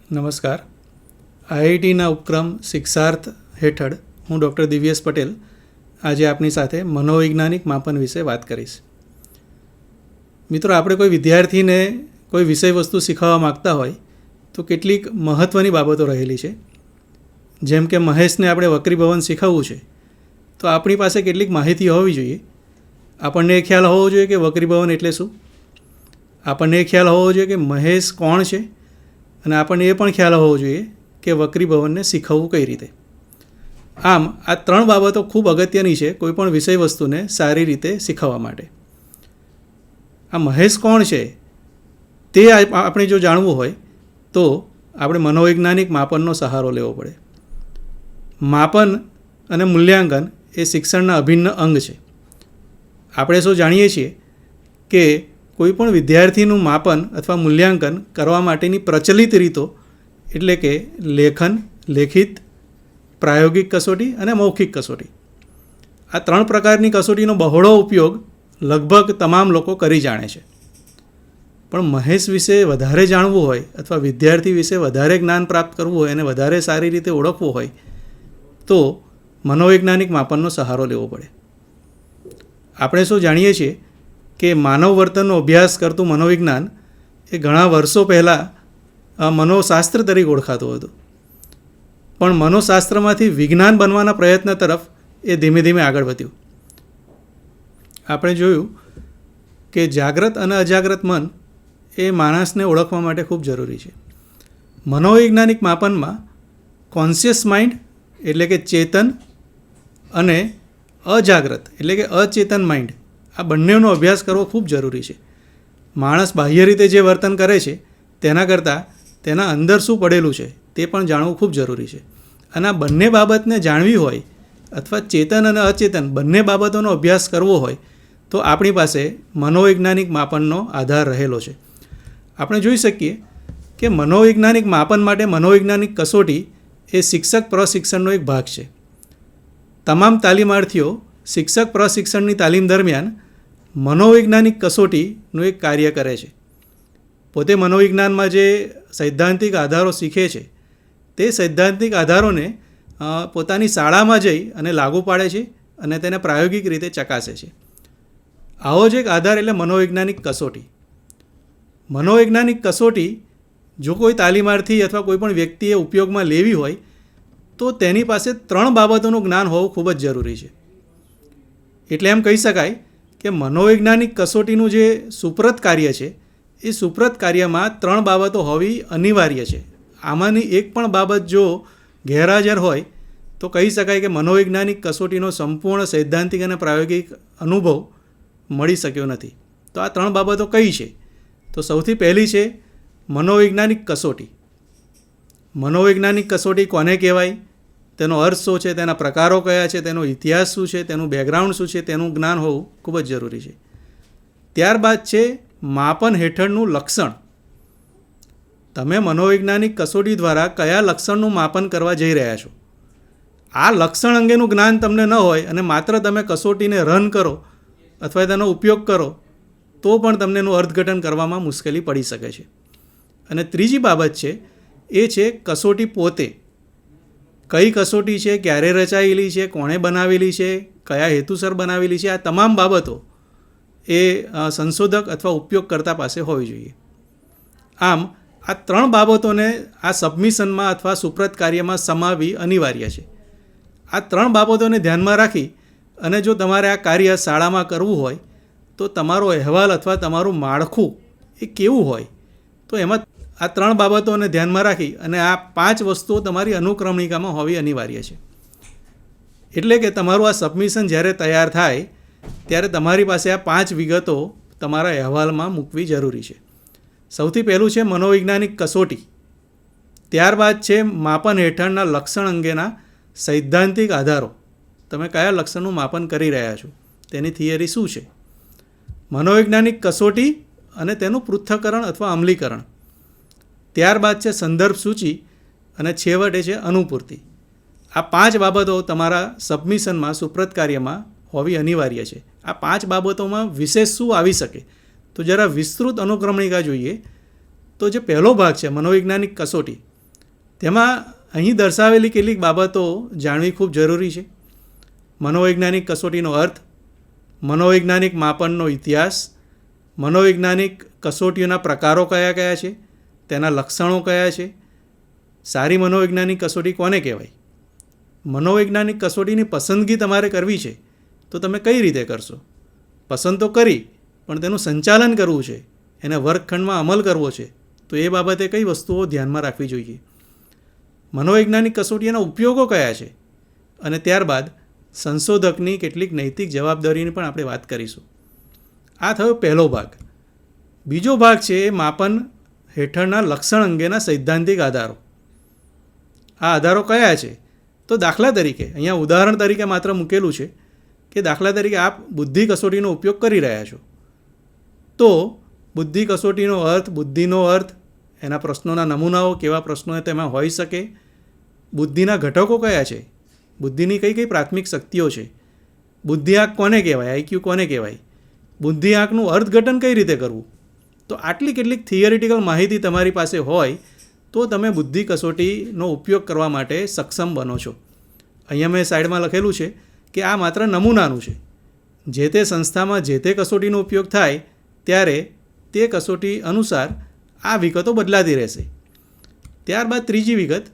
નમસ્કાર. આઈઆઈટીના ઉપક્રમ શિક્ષાર્થ હેઠળ હું ડૉક્ટર દિવ્યેશ પટેલ આજે આપની સાથે મનોવૈજ્ઞાનિક માપન વિશે વાત કરીશ. મિત્રો, આપણે કોઈ વિદ્યાર્થીને કોઈ વિષય વસ્તુ શીખવવા માગતા હોય તો કેટલીક મહત્ત્વની બાબતો રહેલી છે. જેમ કે મહેશને આપણે વક્રીભવન શીખવવું છે તો આપણી પાસે કેટલીક માહિતી હોવી જોઈએ. આપણને એ ખ્યાલ હોવો જોઈએ કે વક્રીભવન એટલે શું, આપણને એ ખ્યાલ હોવો જોઈએ કે મહેશ કોણ છે, અને આપણને એ પણ ખ્યાલ હોવો જોઈએ કે વક્રીભવનને શીખવવું કઈ રીતે. આમ આ ત્રણ બાબતો ખૂબ અગત્યની છે કોઈપણ વિષય વસ્તુને સારી રીતે શીખવવા માટે. આ મહેશ કોણ છે તે આપણે જો જાણવું હોય તો આપણે મનોવૈજ્ઞાનિક માપનનો સહારો લેવો પડે. માપન અને મૂલ્યાંકન એ શિક્ષણના અભિન્ન અંગ છે. આપણે શું જાણીએ છીએ કે કોઈપણ વિદ્યાર્થીનું માપન અથવા મૂલ્યાંકન કરવા માટેની પ્રચલિત રીતો એટલે કે લેખન, લેખિત, પ્રાયોગિક કસોટી અને મૌખિક કસોટી. આ ત્રણ પ્રકારની કસોટીનો બહોળો ઉપયોગ લગભગ તમામ લોકો કરી જાણે છે. પણ મહેશ વિશે વધારે જાણવું હોય અથવા વિદ્યાર્થી વિશે વધારે જ્ઞાન પ્રાપ્ત કરવું હોય અને વધારે સારી રીતે ઓળખવું હોય તો મનોવૈજ્ઞાનિક માપનનો સહારો લેવો પડે. આપણે શું જાણીએ છીએ કે માનવ વર્તનનો અભ્યાસ કરતું મનોવિજ્ઞાન એ ઘણા વર્ષો પહેલાં મનોશાસ્ત્ર તરીકે ઓળખાતું હતું. પણ મનોશાસ્ત્રમાંથી વિજ્ઞાન બનવાના પ્રયત્ન તરફ એ ધીમે ધીમે આગળ વધ્યું. આપણે જોયું કે જાગ્રત અને અજાગ્રત મન એ માણસને ઓળખવા માટે ખૂબ જરૂરી છે. મનોવૈજ્ઞાનિક માપનમાં કોન્શિયસ માઇન્ડ એટલે કે ચેતન અને અજાગ્રત એટલે કે અચેતન માઇન્ડ આ બંનેનો અભ્યાસ કરવો ખૂબ જરૂરી છે. માણસ બાહ્ય રીતે જે વર્તન કરે છે તેના કરતાં તેના અંદર શું પડેલું છે તે પણ જાણવું ખૂબ જરૂરી છે. અને આ બંને બાબતને જાણવી હોય અથવા ચેતન અને અચેતન બંને બાબતોનો અભ્યાસ કરવો હોય તો આપણી પાસે મનોવૈજ્ઞાનિક માપનનો આધાર રહેલો છે. આપણે જોઈ શકીએ કે મનોવૈજ્ઞાનિક માપન માટે મનોવૈજ્ઞાનિક કસોટી એ શિક્ષક પ્રશિક્ષણનો એક ભાગ છે. તમામ તાલીમાર્થીઓ શિક્ષક પ્રશિક્ષણની તાલીમ દરમિયાન મનોવૈજ્ઞાનિક કસોટીનું એક કાર્ય કરે છે. પોતે મનોવિજ્ઞાનમાં જે સૈદ્ધાંતિક આધારો શીખે છે તે સૈદ્ધાંતિક આધારોને પોતાની શાળામાં જઈ અને લાગુ પાડે છે અને તેને પ્રાયોગિક રીતે ચકાસે છે. આવો જ એક આધાર એટલે મનોવૈજ્ઞાનિક કસોટી. મનોવૈજ્ઞાનિક કસોટી જો કોઈ તાલીમાર્થી અથવા કોઈ પણ વ્યક્તિએ ઉપયોગમાં લેવી હોય તો તેની પાસે ત્રણ બાબતોનું જ્ઞાન હોવું ખૂબ જ જરૂરી છે. એટલે એમ કહી શકાય કે મનોવૈજ્ઞાનિક કસોટીનું જે સુપ્રત કાર્ય છે એ સુપ્રત કાર્યમાં ત્રણ બાબતો હોવી અનિવાર્ય છે. આમાંની એક પણ બાબત જો ગેરહાજર હોય તો કહી શકાય કે મનોવૈજ્ઞાનિક કસોટીનો સંપૂર્ણ સૈદ્ધાંતિક અને પ્રાયોગિક અનુભવ મળી શક્યો નથી. તો આ ત્રણ બાબતો કઈ છે? તો સૌથી પહેલી છે મનોવૈજ્ઞાનિક કસોટી. મનોવૈજ્ઞાનિક કસોટી કોને કહેવાય, તેનો અર્થ શું છે, તેના પ્રકારો કયા છે, તેનો ઇતિહાસ શું છે, તેનું બેકગ્રાઉન્ડ શું છે, તેનું જ્ઞાન હોવું ખૂબ જ જરૂરી છે. ત્યારબાદ છે માપન હેઠળનું લક્ષણ. તમે મનોવૈજ્ઞાનિક કસોટી દ્વારા કયા લક્ષણનું માપન કરવા જઈ રહ્યા છો, આ લક્ષણ અંગેનું જ્ઞાન તમને ન હોય અને માત્ર તમે કસોટીને રન કરો અથવા તેનો ઉપયોગ કરો તો પણ તમને એનું અર્થઘટન કરવામાં મુશ્કેલી પડી શકે છે. અને ત્રીજી બાબત છે એ છે કસોટી પોતે. કઈ કસોટી છે, ક્યારે રચાયેલી છે, કોણે બનાવેલી છે, કયા હેતુસર બનાવેલી છે, આ તમામ બાબતો એ સંશોધક અથવા ઉપયોગકર્તા પાસે હોવી જોઈએ. આમ આ ત્રણ બાબતોને આ સબમિશનમાં અથવા સુપ્રત કાર્યમાં સમાવવી અનિવાર્ય છે. આ ત્રણ બાબતોને ધ્યાનમાં રાખી અને જો તમારે આ કાર્ય શાળામાં કરવું હોય તો તમારો અહેવાલ અથવા તમારું માળખું એ કેવું હોય તો એમાં આ ત્રણ બાબતોને ધ્યાનમાં રાખી અને આ 5 વસ્તુઓ તમારી અનુક્રમણિકામાં હોવી અનિવાર્ય છે. એટલે કે તમારું આ સબમિશન જ્યારે તૈયાર થાય ત્યારે તમારી પાસે આ 5 વિગતો તમારા અહેવાલમાં મૂકવી જરૂરી છે. સૌથી પહેલું છે મનોવૈજ્ઞાનિક કસોટી. ત્યારબાદ છે માપન હેઠળના લક્ષણ અંગેના સૈદ્ધાંતિક આધારો. તમે કયા લક્ષણનું માપન કરી રહ્યા છો, તેની થિયરી શું છે. મનોવૈજ્ઞાનિક કસોટી અને તેનું પૃથ્થકરણ અથવા અમલીકરણ. ત્યારબાદ છે સંદર્ભ સૂચિ અને છેવટે છે અનુપૂર્તિ. આ 5 બાબતો તમારા સબમિશનમાં સુપ્રત કાર્યમાં હોવી અનિવાર્ય છે. આ 5 બાબતોમાં વિશેષ શું આવી શકે તો જરા વિસ્તૃત અનુક્રમણિકા જોઈએ તો જે પહેલો ભાગ છે મનોવૈજ્ઞાનિક કસોટી, તેમાં અહીં દર્શાવેલી કેટલીક બાબતો જાણવી ખૂબ જરૂરી છે. મનોવૈજ્ઞાનિક કસોટીનો અર્થ, મનોવૈજ્ઞાનિક માપનનો ઇતિહાસ, મનોવૈજ્ઞાનિક કસોટીઓના પ્રકારો કયા કયા છે, તેના લક્ષણો કયા છે, સારી મનોવૈજ્ઞાનિક કસોટી કોને કહેવાય, મનોવૈજ્ઞાનિક કસોટીની પસંદગી તમારે કરવી છે તો તમે કઈ રીતે કરશો, પસંદ તો કરી પણ તેનું સંચાલન કરવું છે, એને વર્ગખંડમાં અમલ કરવો છે તો એ બાબતે કઈ વસ્તુઓ ધ્યાનમાં રાખવી જોઈએ, મનોવૈજ્ઞાનિક કસોટીના ઉપયોગો કયા છે, અને ત્યારબાદ સંશોધકની કેટલીક નૈતિક જવાબદારીની પણ આપણે વાત કરીશું. આ થયો પહેલો ભાગ. બીજો ભાગ છે માપન હેઠળના લક્ષણ અંગેના સૈદ્ધાંતિક આધારો. આ આધારો કયા છે? તો દાખલા તરીકે અહીંયા ઉદાહરણ તરીકે માત્ર મૂકેલું છે કે દાખલા તરીકે આપ બુદ્ધિ કસોટીનો ઉપયોગ કરી રહ્યા છો તો બુદ્ધિ કસોટીનો અર્થ, બુદ્ધિનો અર્થ, એના પ્રશ્નોના નમૂનાઓ, કેવા પ્રશ્નો તેમાં હોઈ શકે, બુદ્ધિના ઘટકો કયા છે, બુદ્ધિની કઈ કઈ પ્રાથમિક શક્તિઓ છે, બુદ્ધિઆંક કોને કહેવાય, આઈક્યુ કોને કહેવાય, બુદ્ધિઆંકનું અર્થઘટન કઈ રીતે કરવું. તો આટલી કેટલીક થિયરિટિકલ માહિતી તમારી પાસે હોય તો તમે બુદ્ધિ કસોટીનો ઉપયોગ કરવા માટે સક્ષમ બનો છો. અહીંયા મેં સાઈડમાં લખેલું છે કે આ માત્ર નમૂનાનું છે. જે તે સંસ્થામાં જે તે કસોટીનો ઉપયોગ થાય ત્યારે તે કસોટી અનુસાર આ વિગતો બદલાતી રહેશે. ત્યારબાદ ત્રીજી વિગત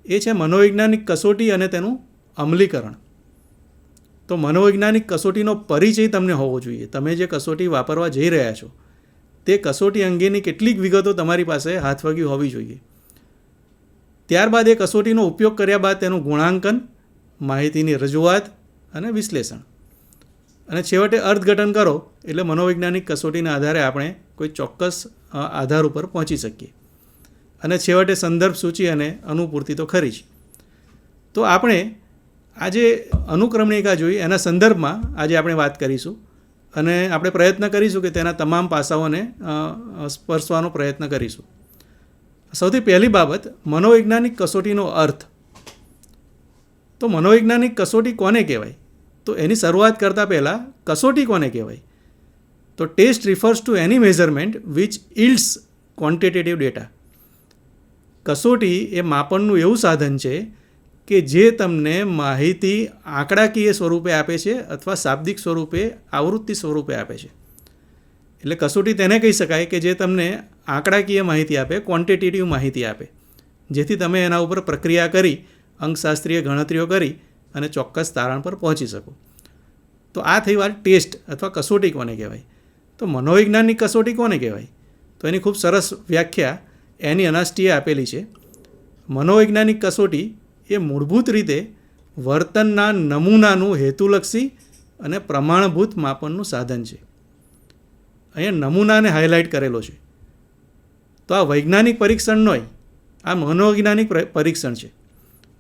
એ છે મનોવૈજ્ઞાનિક કસોટી અને તેનું અમલીકરણ. તો મનોવૈજ્ઞાનિક કસોટીનો પરિચય તમને હોવો જોઈએ. તમે જે કસોટી વાપરવા જઈ રહ્યા છો તે કસોટી અંગેની કેટલીક વિગતો તમારી પાસે હાથવગી હોવી જોઈએ. ત્યારબાદ એ કસોટીનો ઉપયોગ કર્યા બાદ તેનું ગુણાંકન, માહિતીની રજૂઆત અને વિશ્લેષણ, અને છેવટે અર્થઘટન કરો એટલે મનોવૈજ્ઞાનિક કસોટીના આધારે આપણે કોઈ ચોક્કસ આધાર ઉપર પહોંચી શકીએ. અને છેવટે સંદર્ભ સૂચિ અને અનુપૂર્તિ તો ખરી જ. તો આપણે આજે અનુક્રમણિકા જોઈ એના સંદર્ભમાં આજે આપણે વાત કરીશું અને આપણે પ્રયત્ન કરીશું કે તેના તમામ પાસાઓને સ્પર્શવાનો પ્રયત્ન કરીશું. સૌથી પહેલી બાબત, મનોવૈજ્ઞાનિક કસોટીનો અર્થ. તો મનોવૈજ્ઞાનિક કસોટી કોને કહેવાય? તો એની શરૂઆત કરતાં પહેલાં કસોટી કોને કહેવાય? તો test refers to any measurement which yields quantitative data. કસોટી એ માપનનું એવું સાધન છે કે જે તમને માહિતી આંકડાકીય સ્વરૂપે આપે છે અથવા શાબ્દિક સ્વરૂપે, આવૃત્તિ સ્વરૂપે આપે છે. એટલે કસોટી તેને કહી શકાય કે જે તમને આંકડાકીય માહિતી આપે, ક્વોન્ટિટેટિવ માહિતી આપે, જેથી તમે એના ઉપર પ્રક્રિયા કરી, અંકશાસ્ત્રીય ગણતરીઓ કરી અને ચોક્કસ તારણ પર પહોંચી શકો. તો આ થઈ વાત ટેસ્ટ અથવા કસોટી કોને કહેવાય. તો મનોવૈજ્ઞાનિક કસોટી કોને કહેવાય? તો એની ખૂબ સરસ વ્યાખ્યા એની અનાસ્ટીએ આપેલી છે. મનોવૈજ્ઞાનિક કસોટી એ મૂળભૂત રીતે વર્તનના નમૂનાનું હેતુલક્ષી અને પ્રમાણભૂત માપનનું સાધન છે. અહીંયા નમૂનાને હાઇલાઇટ કરેલો છે. તો આ વૈજ્ઞાનિક પરીક્ષણ નહીં, આ મનોવૈજ્ઞાનિક પરીક્ષણ છે.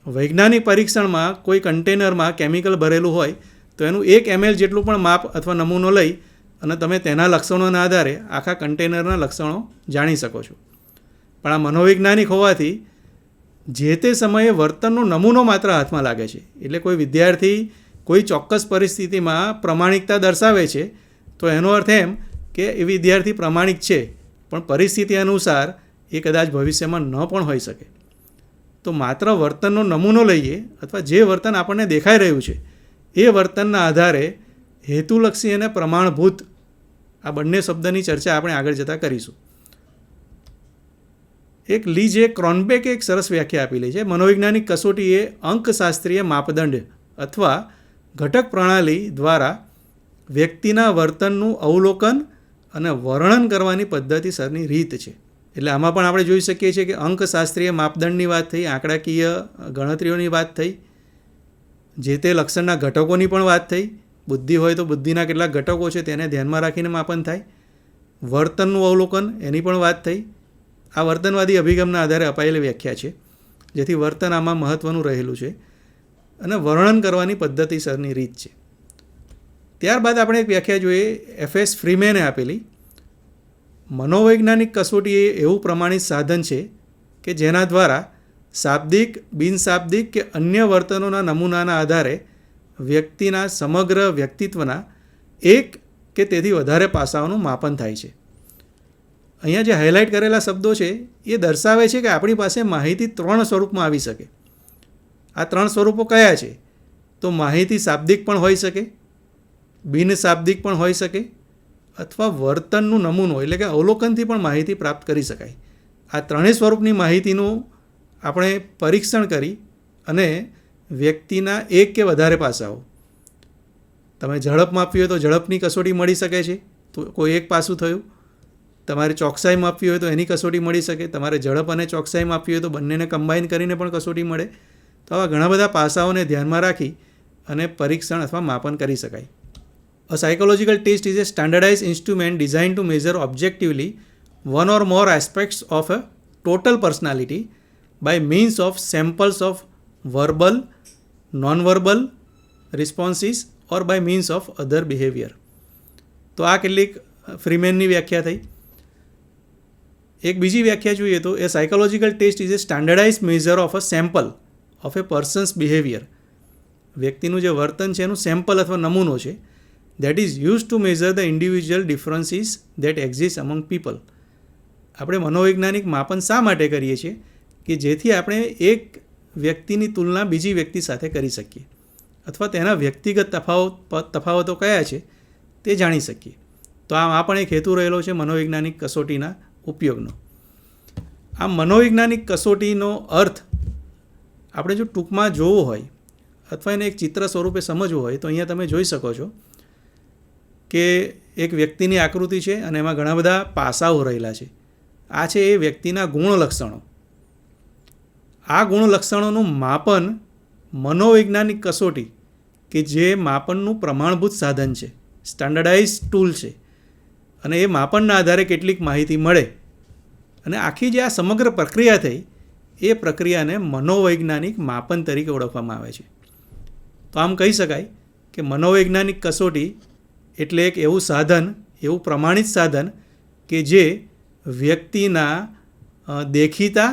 વૈજ્ઞાનિક પરીક્ષણમાં કોઈ કન્ટેનરમાં કેમિકલ ભરેલું હોય તો એનું 1 ml જેટલું પણ માપ અથવા નમૂનો લઈ અને તમે તેના લક્ષણોના આધારે આખા કન્ટેનરના લક્ષણો જાણી શકો છો. પણ આ મનોવૈજ્ઞાનિક હોવાથી જે તે સમયે વર્તનનો નમૂનો માત્ર હાથમાં લાગે છે. એટલે કોઈ વિદ્યાર્થી કોઈ ચોક્કસ પરિસ્થિતિમાં પ્રમાણિકતા દર્શાવે છે તો એનો અર્થ એમ કે એ વિદ્યાર્થી પ્રમાણિક છે, પણ પરિસ્થિતિ અનુસાર એ કદાચ ભવિષ્યમાં ન પણ હોઈ શકે. તો માત્ર વર્તનનો નમૂનો લઈએ અથવા જે વર્તન આપણને દેખાઈ રહ્યું છે એ વર્તનના આધારે હેતુલક્ષી અને પ્રમાણભૂત, આ બંને શબ્દની ચર્ચા આપણે આગળ જતાં કરીશું. એક લીજે ક્રોનબેકે એક સરસ વ્યાખ્યા આપેલી છે. મનોવૈજ્ઞાનિક કસોટી એ અંકશાસ્ત્રીય માપદંડ અથવા ઘટક પ્રણાલી દ્વારા વ્યક્તિના વર્તનનું અવલોકન અને વર્ણન કરવાની પદ્ધતિસરની રીત છે. એટલે આમાં પણ આપણે જોઈ શકીએ છીએ કે અંકશાસ્ત્રીય માપદંડની વાત થઈ, આંકડાકીય ગણતરીઓની વાત થઈ, જે તે લક્ષણના ઘટકોની પણ વાત થઈ. બુદ્ધિ હોય તો બુદ્ધિના કેટલાક ઘટકો છે તેને ધ્યાનમાં રાખીને માપન થાય. વર્તનનું અવલોકન એની પણ વાત થઈ. આ વર્તનવાદી અભિગમના આધારે અપાયેલી વ્યાખ્યા છે, જેથી વર્તન આમાં મહત્ત્વનું રહેલું છે અને વર્ણન કરવાની પદ્ધતિસરની રીત છે. ત્યારબાદ આપણે એક વ્યાખ્યા જોઈએ FS ફ્રીમેને આપેલી. મનોવૈજ્ઞાનિક કસોટી એ એવું પ્રમાણિત સાધન છે કે જેના દ્વારા શાબ્દિક, બિનશાબ્દિક કે અન્ય વર્તનોના નમૂનાના આધારે વ્યક્તિના સમગ્ર વ્યક્તિત્વના એક કે તેથી વધારે પાસાઓનું માપન થાય છે. અહીંયા જે હાઇલાઇટ કરેલા શબ્દો છે એ દર્શાવે છે કે આપણી પાસે માહિતી 3 સ્વરૂપમાં આવી શકે. આ 3 સ્વરૂપો કયા છે? તો માહિતી શાબ્દિક પણ હોઈ શકે, બિન શાબ્દિક પણ હોઈ શકે, અથવા વર્તનનું નમૂનો એટલે કે અવલોકનથી પણ માહિતી પ્રાપ્ત કરી શકાય. આ 3 સ્વરૂપની માહિતીનું આપણે પરીક્ષણ કરી અને વ્યક્તિના એક કે વધારે પાસાઓ, તમે ઝડપ માપવી હોય તો ઝડપની કસોટી મળી શકે છે, તો કોઈ એક પાસું થયું. તમારે ચોકસાઈ માપવી હોય તો એની કસોટી મળી શકે. તમારે ઝડપ અને ચોકસાઈ માપવી હોય તો બંનેને કમ્બાઈન કરીને પણ કસોટી મળે. તો આવા ઘણા બધા પાસાઓને ધ્યાનમાં રાખી અને પરીક્ષણ અથવા માપન કરી શકાય. A psychological test is a standardized instrument designed to measure objectively one or more aspects of a total personality by means of samples of verbal, non-verbal responses or by means of other behavior. તો આ કેટલીક ફ્રીમેનની વ્યાખ્યા થઈ. એક બીજી વ્યાખ્યા જોઈએ તો a psychological test is a standardise measure of a sample of a person's behaviour. વ્યક્તિનું જે વર્તન છે એનું સેમ્પલ અથવા નમૂનો છે. That is use to measure the individual differences that exist among people. આપણે મનોવૈજ્ઞાનિક માપન શા માટે કરીએ છીએ? કે જેથી આપણે એક વ્યક્તિની તુલના બીજી વ્યક્તિ સાથે કરી શકીએ અથવા તેના વ્યક્તિગત તફાવતો કયા છે તે જાણી શકીએ. તો આ પણ એક હેતુ રહેલો છે મનોવૈજ્ઞાનિક કસોટીના ઉપયોગનો. આ મનોવૈજ્ઞાનિક કસોટીનો અર્થ આપણે જો ટૂંકમાં જોવો હોય અથવા એને એક ચિત્ર સ્વરૂપે સમજવું હોય તો અહીંયા તમે જોઈ શકો છો કે એક વ્યક્તિની આકૃતિ છે અને એમાં ઘણા બધા પાસાઓ રહેલા છે. આ છે એ વ્યક્તિના ગુણ લક્ષણો. આ ગુણ લક્ષણોનું માપન મનોવૈજ્ઞાનિક કસોટી કે જે માપનનું પ્રમાણભૂત સાધન છે, સ્ટાન્ડર્ડાઇઝ ટૂલ છે, અને એ માપનના આધારે કેટલીક માહિતી મળે અને આખી જે આ સમગ્ર પ્રક્રિયા થઈ એ પ્રક્રિયાને મનોવૈજ્ઞાનિક માપન તરીકે ઓળખવામાં આવે છે. તો આમ કહી શકાય કે મનોવૈજ્ઞાનિક કસોટી એટલે એક એવું સાધન, એવું પ્રમાણિત સાધન કે જે વ્યક્તિના દેખીતા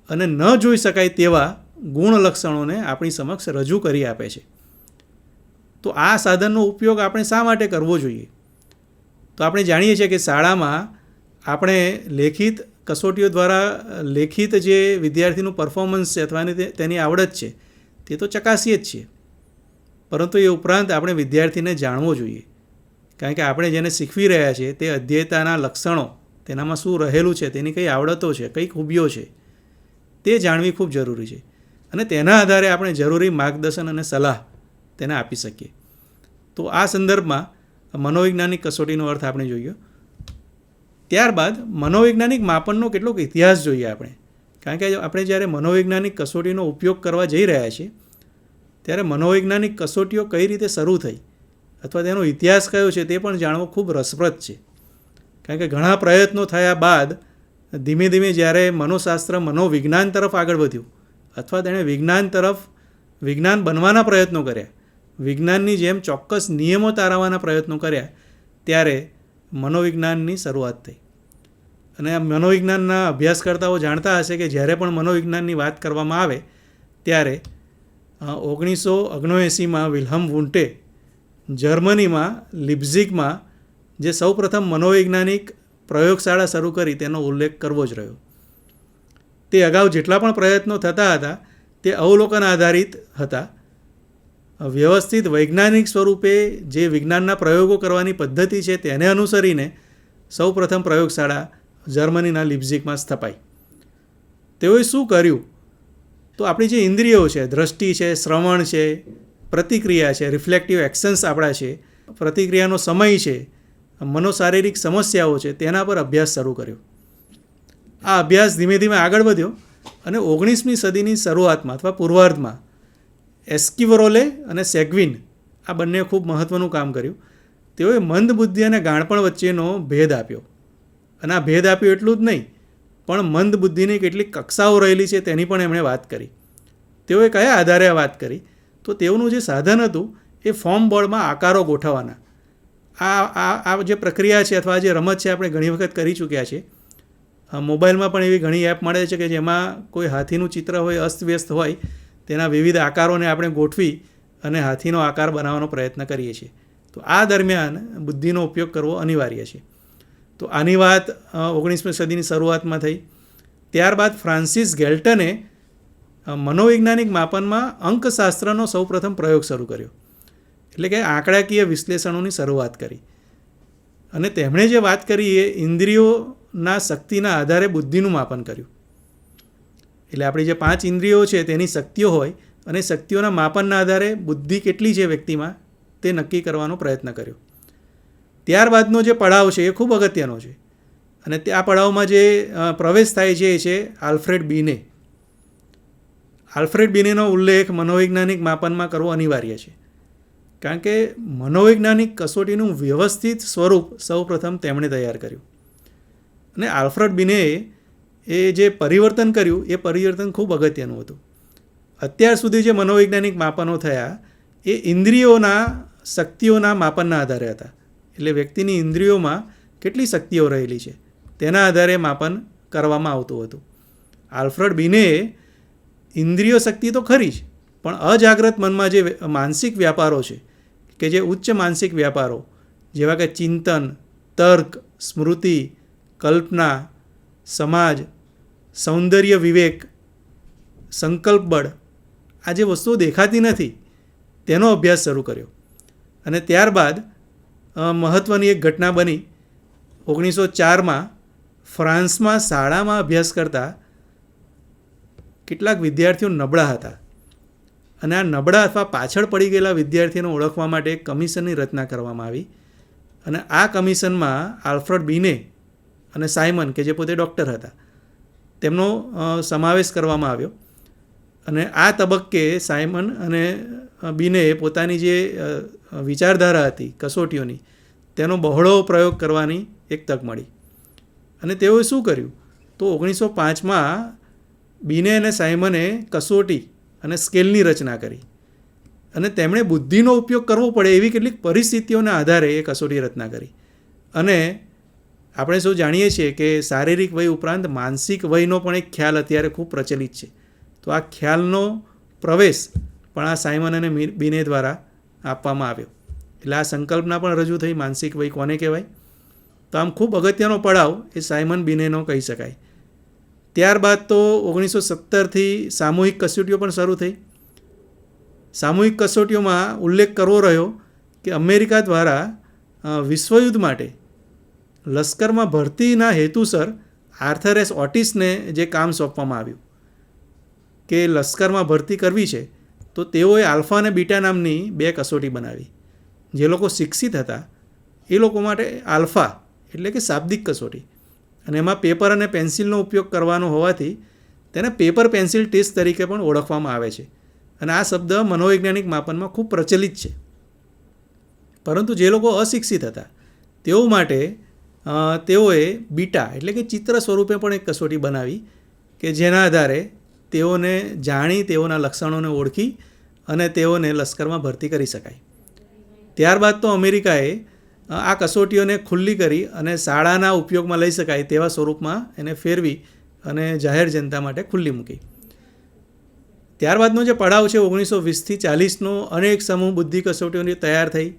અને ન જોઈ શકાય તેવા ગુણ લક્ષણોને આપણી સમક્ષ રજૂ કરી આપે છે. તો આ સાધનનો ઉપયોગ આપણે શા માટે કરવો જોઈએ? તો આપણે જાણીએ છીએ કે શાળામાં આપણે લેખિત કસોટીઓ દ્વારા લેખિત જે વિદ્યાર્થીનું પરફોર્મન્સ છે અથવા તેની આવડત છે તે તો ચકાસીએ જ છીએ, પરંતુ એ ઉપરાંત આપણે વિદ્યાર્થીને જાણવો જોઈએ. કારણ કે આપણે જેને શીખવી રહ્યા છીએ તે અધ્યેયતાના લક્ષણો, તેનામાં શું રહેલું છે, તેની કઈ આવડતો છે, કઈ ખૂબીઓ છે, તે જાણવી ખૂબ જરૂરી છે અને તેના આધારે આપણે જરૂરી માર્ગદર્શન અને સલાહ તેને આપી શકીએ. તો આ સંદર્ભમાં મનોવૈજ્ઞાનિક કસોટીનો અર્થ આપણે જોઈએ. ત્યારબાદ મનોવૈજ્ઞાનિક માપનનો કેટલોક ઇતિહાસ જોઈએ આપણે. કારણ કે આપણે જ્યારે મનોવૈજ્ઞાનિક કસોટીનો ઉપયોગ કરવા જઈ રહ્યા છીએ ત્યારે મનોવૈજ્ઞાનિક કસોટીઓ કઈ રીતે શરૂ થઈ અથવા તેનો ઇતિહાસ કયો છે તે પણ જાણવો ખૂબ રસપ્રદ છે. કારણ કે ઘણા પ્રયત્નો થયા બાદ ધીમે ધીમે જ્યારે મનોશાસ્ત્ર મનોવિજ્ઞાન તરફ આગળ વધ્યું અથવા તેણે વિજ્ઞાન બનવાના પ્રયત્નો કર્યા, વિજ્ઞાનની જેમ ચોક્કસ નિયમો તારવવાના પ્રયત્નો કર્યા, ત્યારે મનોવિજ્ઞાનની શરૂઆત થઈ. અને આ મનોવિજ્ઞાનના અભ્યાસકર્તાઓ જાણતા હશે કે જ્યારે પણ મનોવિજ્ઞાનની વાત કરવામાં આવે ત્યારે 1979માં વિલ્હમ વુન્ટે જર્મનીમાં લિપ્ઝિગમાં જે સૌપ્રથમ મનોવૈજ્ઞાનિક પ્રયોગશાળા શરૂ કરી તેનો ઉલ્લેખ કરવો જ રહ્યો. તે અગાઉ જેટલા પણ પ્રયત્નો થતા હતા તે અવલોકન આધારિત હતા. વ્યવસ્થિત વૈજ્ઞાનિક સ્વરૂપે જે વિજ્ઞાનના પ્રયોગો કરવાની પદ્ધતિ છે તેને અનુસરીને સૌપ્રથમ પ્રયોગશાળા જર્મનીના લિપ્ઝિગમાં સ્થપાઈ. તેઓએ શું કર્યું? તો આપણી જે ઇન્દ્રિયો છે, દ્રષ્ટિ છે, શ્રવણ છે, પ્રતિક્રિયા છે, રિફ્લેક્ટિવ એક્શન્સ આપણા છે, પ્રતિક્રિયાનો સમય છે, મનોશારીરિક સમસ્યાઓ છે, તેના પર અભ્યાસ શરૂ કર્યો. આ અભ્યાસ ધીમે ધીમે આગળ વધ્યો અને 19મી સદીની શરૂઆતમાં અથવા પૂર્વાર્ધમાં એસ્કિવરોલે અને સેગ્વિન આ બંને ખૂબ મહત્ત્વનું કામ કર્યું. તેઓએ મંદ બુદ્ધિ અને ગાણપણ વચ્ચેનો ભેદ આપ્યો. અને આ ભેદ આપ્યો એટલું જ નહીં, પણ મંદ બુદ્ધિની કેટલીક કક્ષાઓ રહેલી છે તેની પણ એમણે વાત કરી. તેઓએ કયા આધારે વાત કરી? તો તેઓનું જે સાધન હતું એ ફોર્મ બોર્ડમાં આકારો ગોઠવવાના. આ જે પ્રક્રિયા છે અથવા જે રમત છે આપણે ઘણી વખત કરી ચૂક્યા છે. મોબાઈલમાં પણ એવી ઘણી એપ મળે છે કે જેમાં કોઈ હાથીનું ચિત્ર હોય, અસ્તવ્યસ્ત હોય, તેના વિવિધ આકારોને આપણે ગોઠવી અને હાથીનો આકાર બનાવવાનો પ્રયત્ન કરીએ છીએ. તો આ દરમિયાન બુદ્ધિનો ઉપયોગ કરવો અનિવાર્ય છે. તો આની વાત 19મી સદીની શરૂઆતમાં થઈ. ત્યારબાદ ફ્રાન્સિસ ગેલ્ટને મનોવૈજ્ઞાનિક માપનમાં અંકશાસ્ત્રનો સૌપ્રથમ પ્રયોગ શરૂ કર્યો, એટલે કે આંકડાકીય વિશ્લેષણોની શરૂઆત કરી. અને તેમણે જે વાત કરી એ ઇન્દ્રિયોના શક્તિના આધારે બુદ્ધિનું માપન કર્યું. એટલે આપણી જે 5 ઇન્દ્રિયો છે તેની શક્તિઓ હોય અને શક્તિઓના માપનના આધારે બુદ્ધિ કેટલી છે વ્યક્તિમાં તે નક્કી કરવાનો પ્રયત્ન કર્યો. ત્યારબાદનો જે પડાવ છે એ ખૂબ અગત્યનો છે અને તે આ પડાવમાં જે પ્રવેશ થાય છે એ છે આલ્ફ્રેડ બીને. આલ્ફ્રેડ બીનેનો ઉલ્લેખ મનોવૈજ્ઞાનિક માપનમાં કરવો અનિવાર્ય છે, કારણ કે મનોવૈજ્ઞાનિક કસોટીનું વ્યવસ્થિત સ્વરૂપ સૌપ્રથમ તેમણે તૈયાર કર્યું. અને આલ્ફ્રેડ બીનેએ એ જે પરિવર્તન કર્યું એ પરિવર્તન ખૂબ અગત્યનું હતું. અત્યાર સુધી જે મનોવૈજ્ઞાનિક માપનો થયા એ ઇન્દ્રિયોના શક્તિઓના માપનના આધારે હતા. એટલે વ્યક્તિની ઇન્દ્રિયોમાં કેટલી શક્તિઓ રહેલી છે તેના આધારે માપન કરવામાં આવતું હતું. આલ્ફ્રેડ બીનેએ ઇન્દ્રિયો શક્તિ તો ખરી જ, પણ અજાગ્રત મનમાં જે માનસિક વ્યાપારો છે કે જે ઉચ્ચ માનસિક વ્યાપારો જેવા કે ચિંતન, તર્ક, સ્મૃતિ, કલ્પના, સમાજ, સૌંદર્ય વિવેક, સંકલ્પ બળ, આ જે વસ્તુઓ દેખાતી નથી તેનો અભ્યાસ શરૂ કર્યો. અને ત્યારબાદ મહત્ત્વની એક ઘટના બની. 1904માં ફ્રાન્સમાં શાળામાં અભ્યાસ કરતા કેટલાક વિદ્યાર્થીઓ નબળા હતા અને આ નબળા અથવા પાછળ પડી ગયેલા વિદ્યાર્થીઓને ઓળખવા માટે એક કમિશનની રચના કરવામાં આવી. અને આ કમિશનમાં આલ્ફ્રેડ બીને અને સાયમન કે જે પોતે ડૉક્ટર હતા તેમનો સમાવેશ કરવામાં આવ્યો. અને આ તબક્કે સાયમન અને બીને પોતાની જે વિચારધારા હતી કસોટીઓની તેનો બહોળો પ્રયોગ કરવાની એક તક મળી. અને તેઓએ શું કર્યું તો 1905માં બીને અને સાયમને કસોટી અને સ્કેલની રચના કરી અને તેમણે બુદ્ધિનો ઉપયોગ કરવો પડે એવી કેટલીક પરિસ્થિતિઓના આધારે એ કસોટી રચના કરી. અને આપણે સૌ જાણીએ છીએ કે શારીરિક વય ઉપરાંત માનસિક વયનો પણ એક ખ્યાલ અત્યારે ખૂબ પ્રચલિત છે. તો આ ખ્યાલનો પ્રવેશ પણ આ સાયમન અને બીને દ્વારા આપવામાં આવ્યો. એટલે આ સંકલ્પના પણ રજૂ થઈ, માનસિક વય કોને કહેવાય. તો આમ ખૂબ અગત્યનો પડાવ એ સાયમન બીનેનો કહી શકાય. ત્યારબાદ તો 1917થી સામૂહિક કસોટીઓ પણ શરૂ થઈ. સામૂહિક કસોટીઓમાં ઉલ્લેખ કરવો રહ્યો કે અમેરિકા દ્વારા વિશ્વયુદ્ધ માટે લશ્કરમાં ભરતીના હેતુસર આર્થર એસ ઓટિસને જે કામ સોંપવામાં આવ્યું કે લશ્કરમાં ભરતી કરવી છે તો તેઓએ આલ્ફા અને બીટા નામની 2 કસોટી બનાવી. જે લોકો શિક્ષિત હતા એ લોકો માટે આલ્ફા એટલે કે શાબ્દિક કસોટી, અને એમાં પેપર અને પેન્સિલનો ઉપયોગ કરવાનો હોવાથી તેને પેપર પેન્સિલ ટેસ્ટ તરીકે પણ ઓળખવામાં આવે છે. અને આ શબ્દ મનોવૈજ્ઞાનિક માપનમાં ખૂબ પ્રચલિત છે. પરંતુ જે લોકો અશિક્ષિત હતા તેઓ માટે તેઓએ બીટા એટલે કે ચિત્ર સ્વરૂપે પણ એક કસોટી બનાવી કે જેના આધારે તેઓને જાણી તેઓના લક્ષણોને ઓળખી અને તેઓને લશ્કરમાં ભરતી કરી શકાય. ત્યારબાદ તો અમેરિકાએ આ કસોટીઓને ખુલ્લી કરી અને શાળાના ઉપયોગમાં લઈ શકાય તેવા સ્વરૂપમાં એને ફેરવી અને જાહેર જનતા માટે ખુલ્લી મૂકી. ત્યારબાદનો જે પડાવ છે 1920થી 40નો અનેક સમૂહ બુદ્ધિ કસોટીઓની તૈયાર થઈ.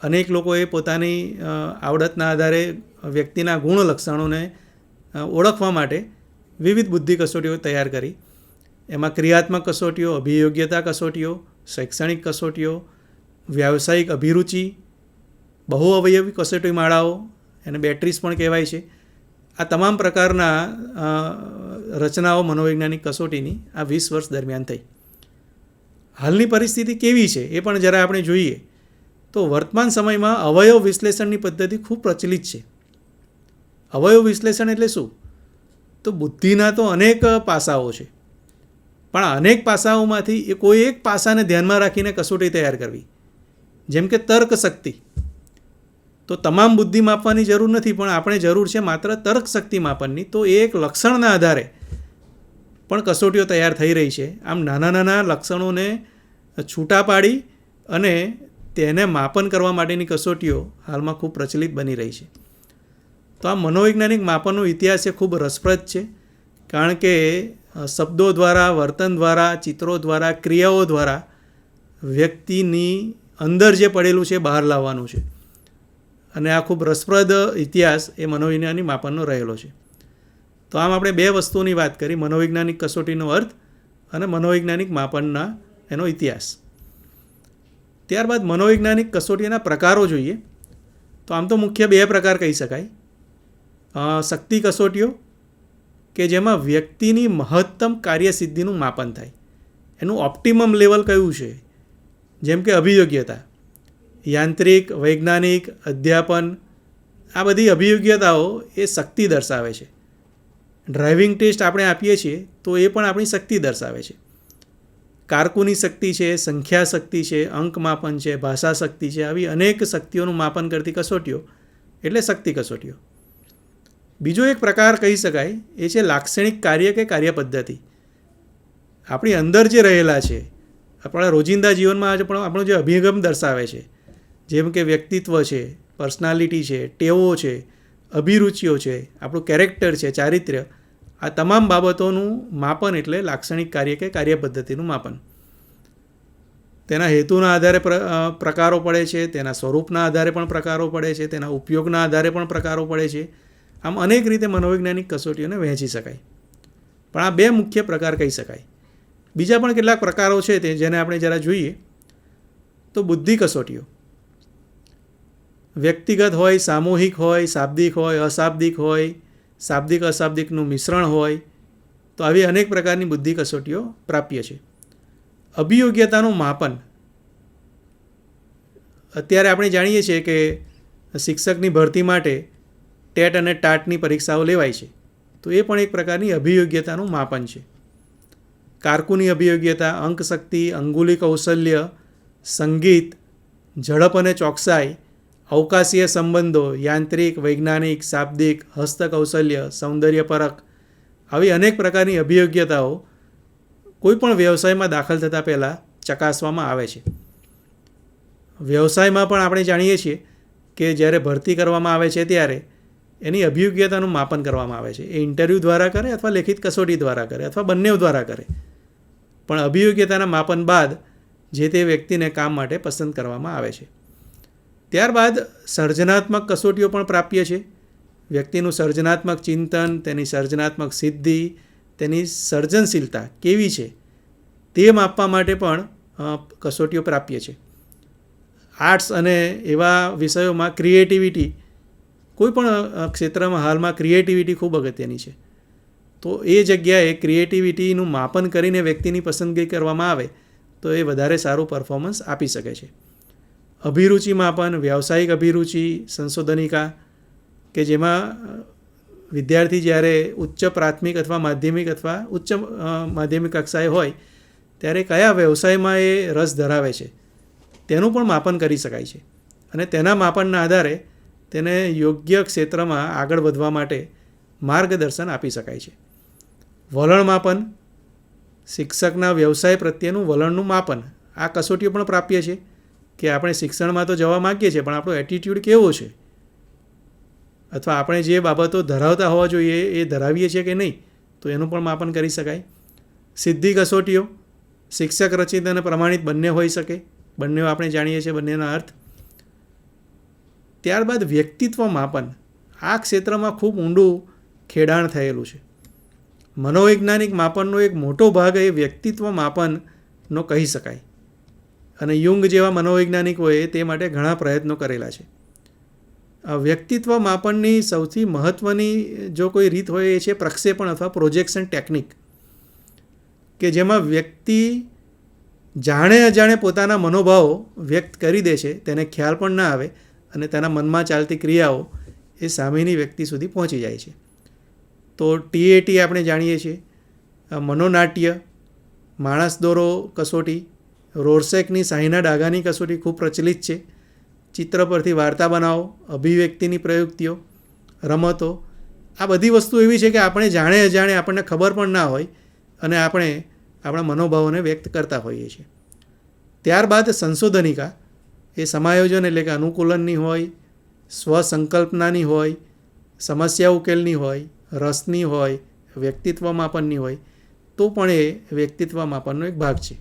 અનેક લોકોએ પોતાની આવડતના આધારે વ્યક્તિના ગુણ લક્ષણોને ઓળખવા માટે વિવિધ બુદ્ધિ કસોટીઓ તૈયાર કરી. એમાં ક્રિયાત્મક કસોટીઓ, અભિયોગ્યતા કસોટીઓ, શૈક્ષણિક કસોટીઓ, વ્યાવસાયિક અભિરુચિ, બહુ અવયવી કસોટી માળાઓ, એને બેટરીસ પણ કહેવાય છે. આ તમામ પ્રકારના રચનાઓ મનોવૈજ્ઞાનિક કસોટીની આ 20 વર્ષ દરમિયાન થઈ. હાલની પરિસ્થિતિ કેવી છે એ પણ જરા આપણે જોઈએ તો વર્તમાન સમયમાં અવયવ વિશ્લેષણની પદ્ધતિ ખૂબ પ્રચલિત છે. અવયવ વિશ્લેષણ એટલે શું? તો બુદ્ધિના તો અનેક પાસાઓ છે, પણ અનેક પાસાઓમાંથી એ કોઈ એક પાસાને ધ્યાનમાં રાખીને કસોટી તૈયાર કરવી. જેમ કે તર્ક શક્તિ, તો તમામ બુદ્ધિ માપવાની જરૂર નથી, પણ આપણે જરૂર છે માત્ર તર્ક શક્તિ માપનની. તો એ એક લક્ષણના આધારે પણ કસોટીઓ તૈયાર થઈ રહી છે. આમ નાના નાના લક્ષણોને છૂટા પાડી અને તેને માપન કરવા માટેની કસોટીઓ હાલમાં ખૂબ પ્રચલિત બની રહી છે. તો આ મનોવૈજ્ઞાનિક માપનનો ઇતિહાસ એ ખૂબ રસપ્રદ છે, કારણ કે શબ્દો દ્વારા, વર્તન દ્વારા, ચિત્રો દ્વારા, ક્રિયાઓ દ્વારા વ્યક્તિની અંદર જે પડેલું છે બહાર લાવવાનું છે. અને આ ખૂબ રસપ્રદ ઇતિહાસ એ મનોવૈજ્ઞાનિક માપનનો રહેલો છે. તો આમ આપણે બે વસ્તુઓની વાત કરી, મનોવૈજ્ઞાનિક કસોટીનો અર્થ અને મનોવૈજ્ઞાનિક માપનના એનો ઇતિહાસ. ત્યારબાદ મનોવૈજ્ઞાનિક કસોટીના પ્રકારો જોઈએ તો આમ તો મુખ્ય બે પ્રકાર કહી શકાય. શક્તિ કસોટીઓ કે જેમાં વ્યક્તિની મહત્તમ કાર્યસિદ્ધિનું માપન થાય, એનું ઓપ્ટિમમ લેવલ કયું છે, જેમ કે અભિયોગ્યતા, યાંત્રિક, વૈજ્ઞાનિક, અધ્યાપન, આ બધી અભિયોગ્યતાઓ એ શક્તિ દર્શાવે છે. ડ્રાઇવિંગ ટેસ્ટ આપણે આપીએ છીએ તો એ પણ આપણી શક્તિ દર્શાવે છે. કારકુની શક્તિ છે, સંખ્યા શક્તિ છે, અંક માપન છે, ભાષા શક્તિ છે, આવી અનેક શક્તિઓનું માપન કરતી કસોટીઓ એટલે શક્તિ કસોટીઓ. બીજો એક પ્રકાર કહી શકાય એ છે લાક્ષણિક કાર્ય કે કાર્ય પદ્ધતિ. આપણી અંદર જે રહેલા છે, આપણા રોજિંદા જીવનમાં આપણો જે અભિગમ દર્શાવે છે, જેમ કે વ્યક્તિત્વ છે, પર્સનાલિટી છે, ટેવો છે, અભિરુચિઓ છે, આપણું કેરેક્ટર છે, ચારિત્ર્ય, આ તમામ બાબતોનું માપન એટલે લાક્ષણિક કાર્ય કે કાર્ય પદ્ધતિનું માપન. તેના હેતુના આધારે પ્રકારો પડે છે, તેના સ્વરૂપના આધારે પણ પ્રકારો પડે છે, તેના ઉપયોગના આધારે પણ પ્રકારો પડે છે. આમ અનેક રીતે મનોવૈજ્ઞાનિક કસોટીઓને વહેંચી શકાય, પણ આ બે મુખ્ય પ્રકાર કહી શકાય. બીજા પણ કેટલાક પ્રકારો છે તે જેને આપણે જરા જોઈએ તો બુદ્ધિ કસોટીઓ. વ્યક્તિગત હોય, સામૂહિક હોય, શાબ્દિક હોય, અશાબ્દિક હોય, શાબ્દિક અશાબ્દિકનું મિશ્રણ હોય, તો આવી અનેક પ્રકારની બુદ્ધિ કસોટીઓ પ્રાપ્ય છે. અભિયોગ્યતાનું માપન. અત્યારે આપણે જાણીએ છીએ કે શિક્ષકની ભરતી માટે ટેટ અને ટાટની પરીક્ષાઓ લેવાય છે, તો એ પણ એક પ્રકારની અભિયોગ્યતાનું માપન છે. કારકુની અભિયોગ્યતા, અંક શક્તિ, અંગુલી કૌશલ્ય, સંગીત, ઝડપ અને ચોકસાઈ, અવકાશીય સંબંધો, યાંત્રિક, વૈજ્ઞાનિક, શાબ્દિક, હસ્તકૌશલ્ય, સૌંદર્યપરક, આવી અનેક પ્રકારની અભિયોગ્યતાઓ કોઈપણ વ્યવસાયમાં દાખલ થતાં પહેલાં ચકાસવામાં આવે છે. વ્યવસાયમાં પણ આપણે જાણીએ છીએ કે જ્યારે ભરતી કરવામાં આવે છે ત્યારે એની અભિયોગ્યતાનું માપન કરવામાં આવે છે. એ ઇન્ટરવ્યૂ દ્વારા કરે અથવા લેખિત કસોટી દ્વારા કરે અથવા બંને દ્વારા કરે, પણ અભિયોગ્યતાના માપન બાદ જે તે વ્યક્તિને કામ માટે પસંદ કરવામાં આવે છે. ત્યારબાદ સર્જનાત્મક કસોટીઓ પણ પ્રાપ્ય છે. વ્યક્તિનું સર્જનાત્મક ચિંતન, તેની સર્જનાત્મક સિદ્ધિ, તેની સર્જનશીલતા કેવી છે તે માપવા માટે પણ કસોટીઓ પ્રાપ્ય છે. આર્ટ્સ અને એવા વિષયોમાં ક્રિએટિવિટી, કોઈ પણ ક્ષેત્રમાં હાલમાં ક્રિએટિવિટી ખૂબ અગત્યની છે, તો એ જગ્યાએ ક્રિએટિવિટીનું માપન કરીને વ્યક્તિની પસંદગી કરવામાં આવે તો એ વધારે સારું પરફોર્મન્સ આપી શકે છે. અભિરુચિ માપન, વ્યાવસાયિક અભિરુચિ, સંશોધનિકા, કે જેમાં વિદ્યાર્થી જ્યારે ઉચ્ચ પ્રાથમિક અથવા માધ્યમિક અથવા ઉચ્ચ માધ્યમિક કક્ષાએ હોય ત્યારે કયા વ્યવસાયમાં એ રસ ધરાવે છે તેનું પણ માપન કરી શકાય છે, અને તેના માપનના આધારે તેને યોગ્ય ક્ષેત્રમાં આગળ વધવા માટે માર્ગદર્શન આપી શકાય છે. વલણ માપન, શિક્ષકના વ્યવસાય પ્રત્યેનું વલણનું માપન. આ કસોટીઓ પણ પ્રાપ્ય છે કે આપણે શિક્ષણમાં તો જવા માગીએ છીએ, પણ આપણો એટીટ્યૂડ કેવો છે, અથવા આપણે જે બાબતો ધરાવતા હોવા જોઈએ એ ધરાવીએ છીએ કે નહીં, તો એનું પણ માપન કરી શકાય. સિદ્ધિ કસોટીઓ, શિક્ષક રચિત અને પ્રમાણિત બંને હોઈ શકે, બંને આપણે જાણીએ છીએ બંનેના અર્થ. ત્યારબાદ વ્યક્તિત્વ માપન. આ ક્ષેત્રમાં ખૂબ ઊંડું ખેડાણ થયેલું છે. મનોવૈજ્ઞાનિક માપનનો એક મોટો ભાગ એ વ્યક્તિત્વ માપનનો કહી શકાય, અને યુંગ જેવા મનોવૈજ્ઞાનિકોએ તે માટે ઘણા પ્રયત્નો કરેલા છે. વ્યક્તિત્વ માપનની સૌથી મહત્ત્વની જો કોઈ રીત હોય એ છે પ્રક્ષેપણ અથવા પ્રોજેક્શન ટેકનિક, કે જેમાં વ્યક્તિ જાણે અજાણે પોતાના મનોભાવો વ્યક્ત કરી દે છે, તેને ખ્યાલ પણ ના આવે, અને તેના મનમાં ચાલતી ક્રિયાઓ એ સામેની વ્યક્તિ સુધી પહોંચી જાય છે. તો ટીએટી આપણે જાણીએ છીએ. મનોનાટ્ય, માણસ દોરો કસોટી, રોર્સેકની શાહીના ડાઘાની કસોટી ખૂબ પ્રચલિત છે. ચિત્ર પરથી વાર્તા બનાવો, અભિવ્યક્તિની પ્રયુક્તિઓ, રમતો, આ બધી વસ્તુ એવી છે કે આપણે જાણે અજાણે આપણને ખબર પણ ના હોય અને આપણે આપણા મનોભાવોને વ્યક્ત કરતા હોઈએ છીએ. ત્યારબાદ સંશોધનિકા, એ સમાયોજન એટલે કે અનુકૂલનની હોય, સ્વસંકલ્પનાની હોય, સમસ્યા ઉકેલની હોય, રસની હોય, વ્યક્તિત્વ માપનની હોય, તો પણ એ વ્યક્તિત્વ માપનનો એક ભાગ છે.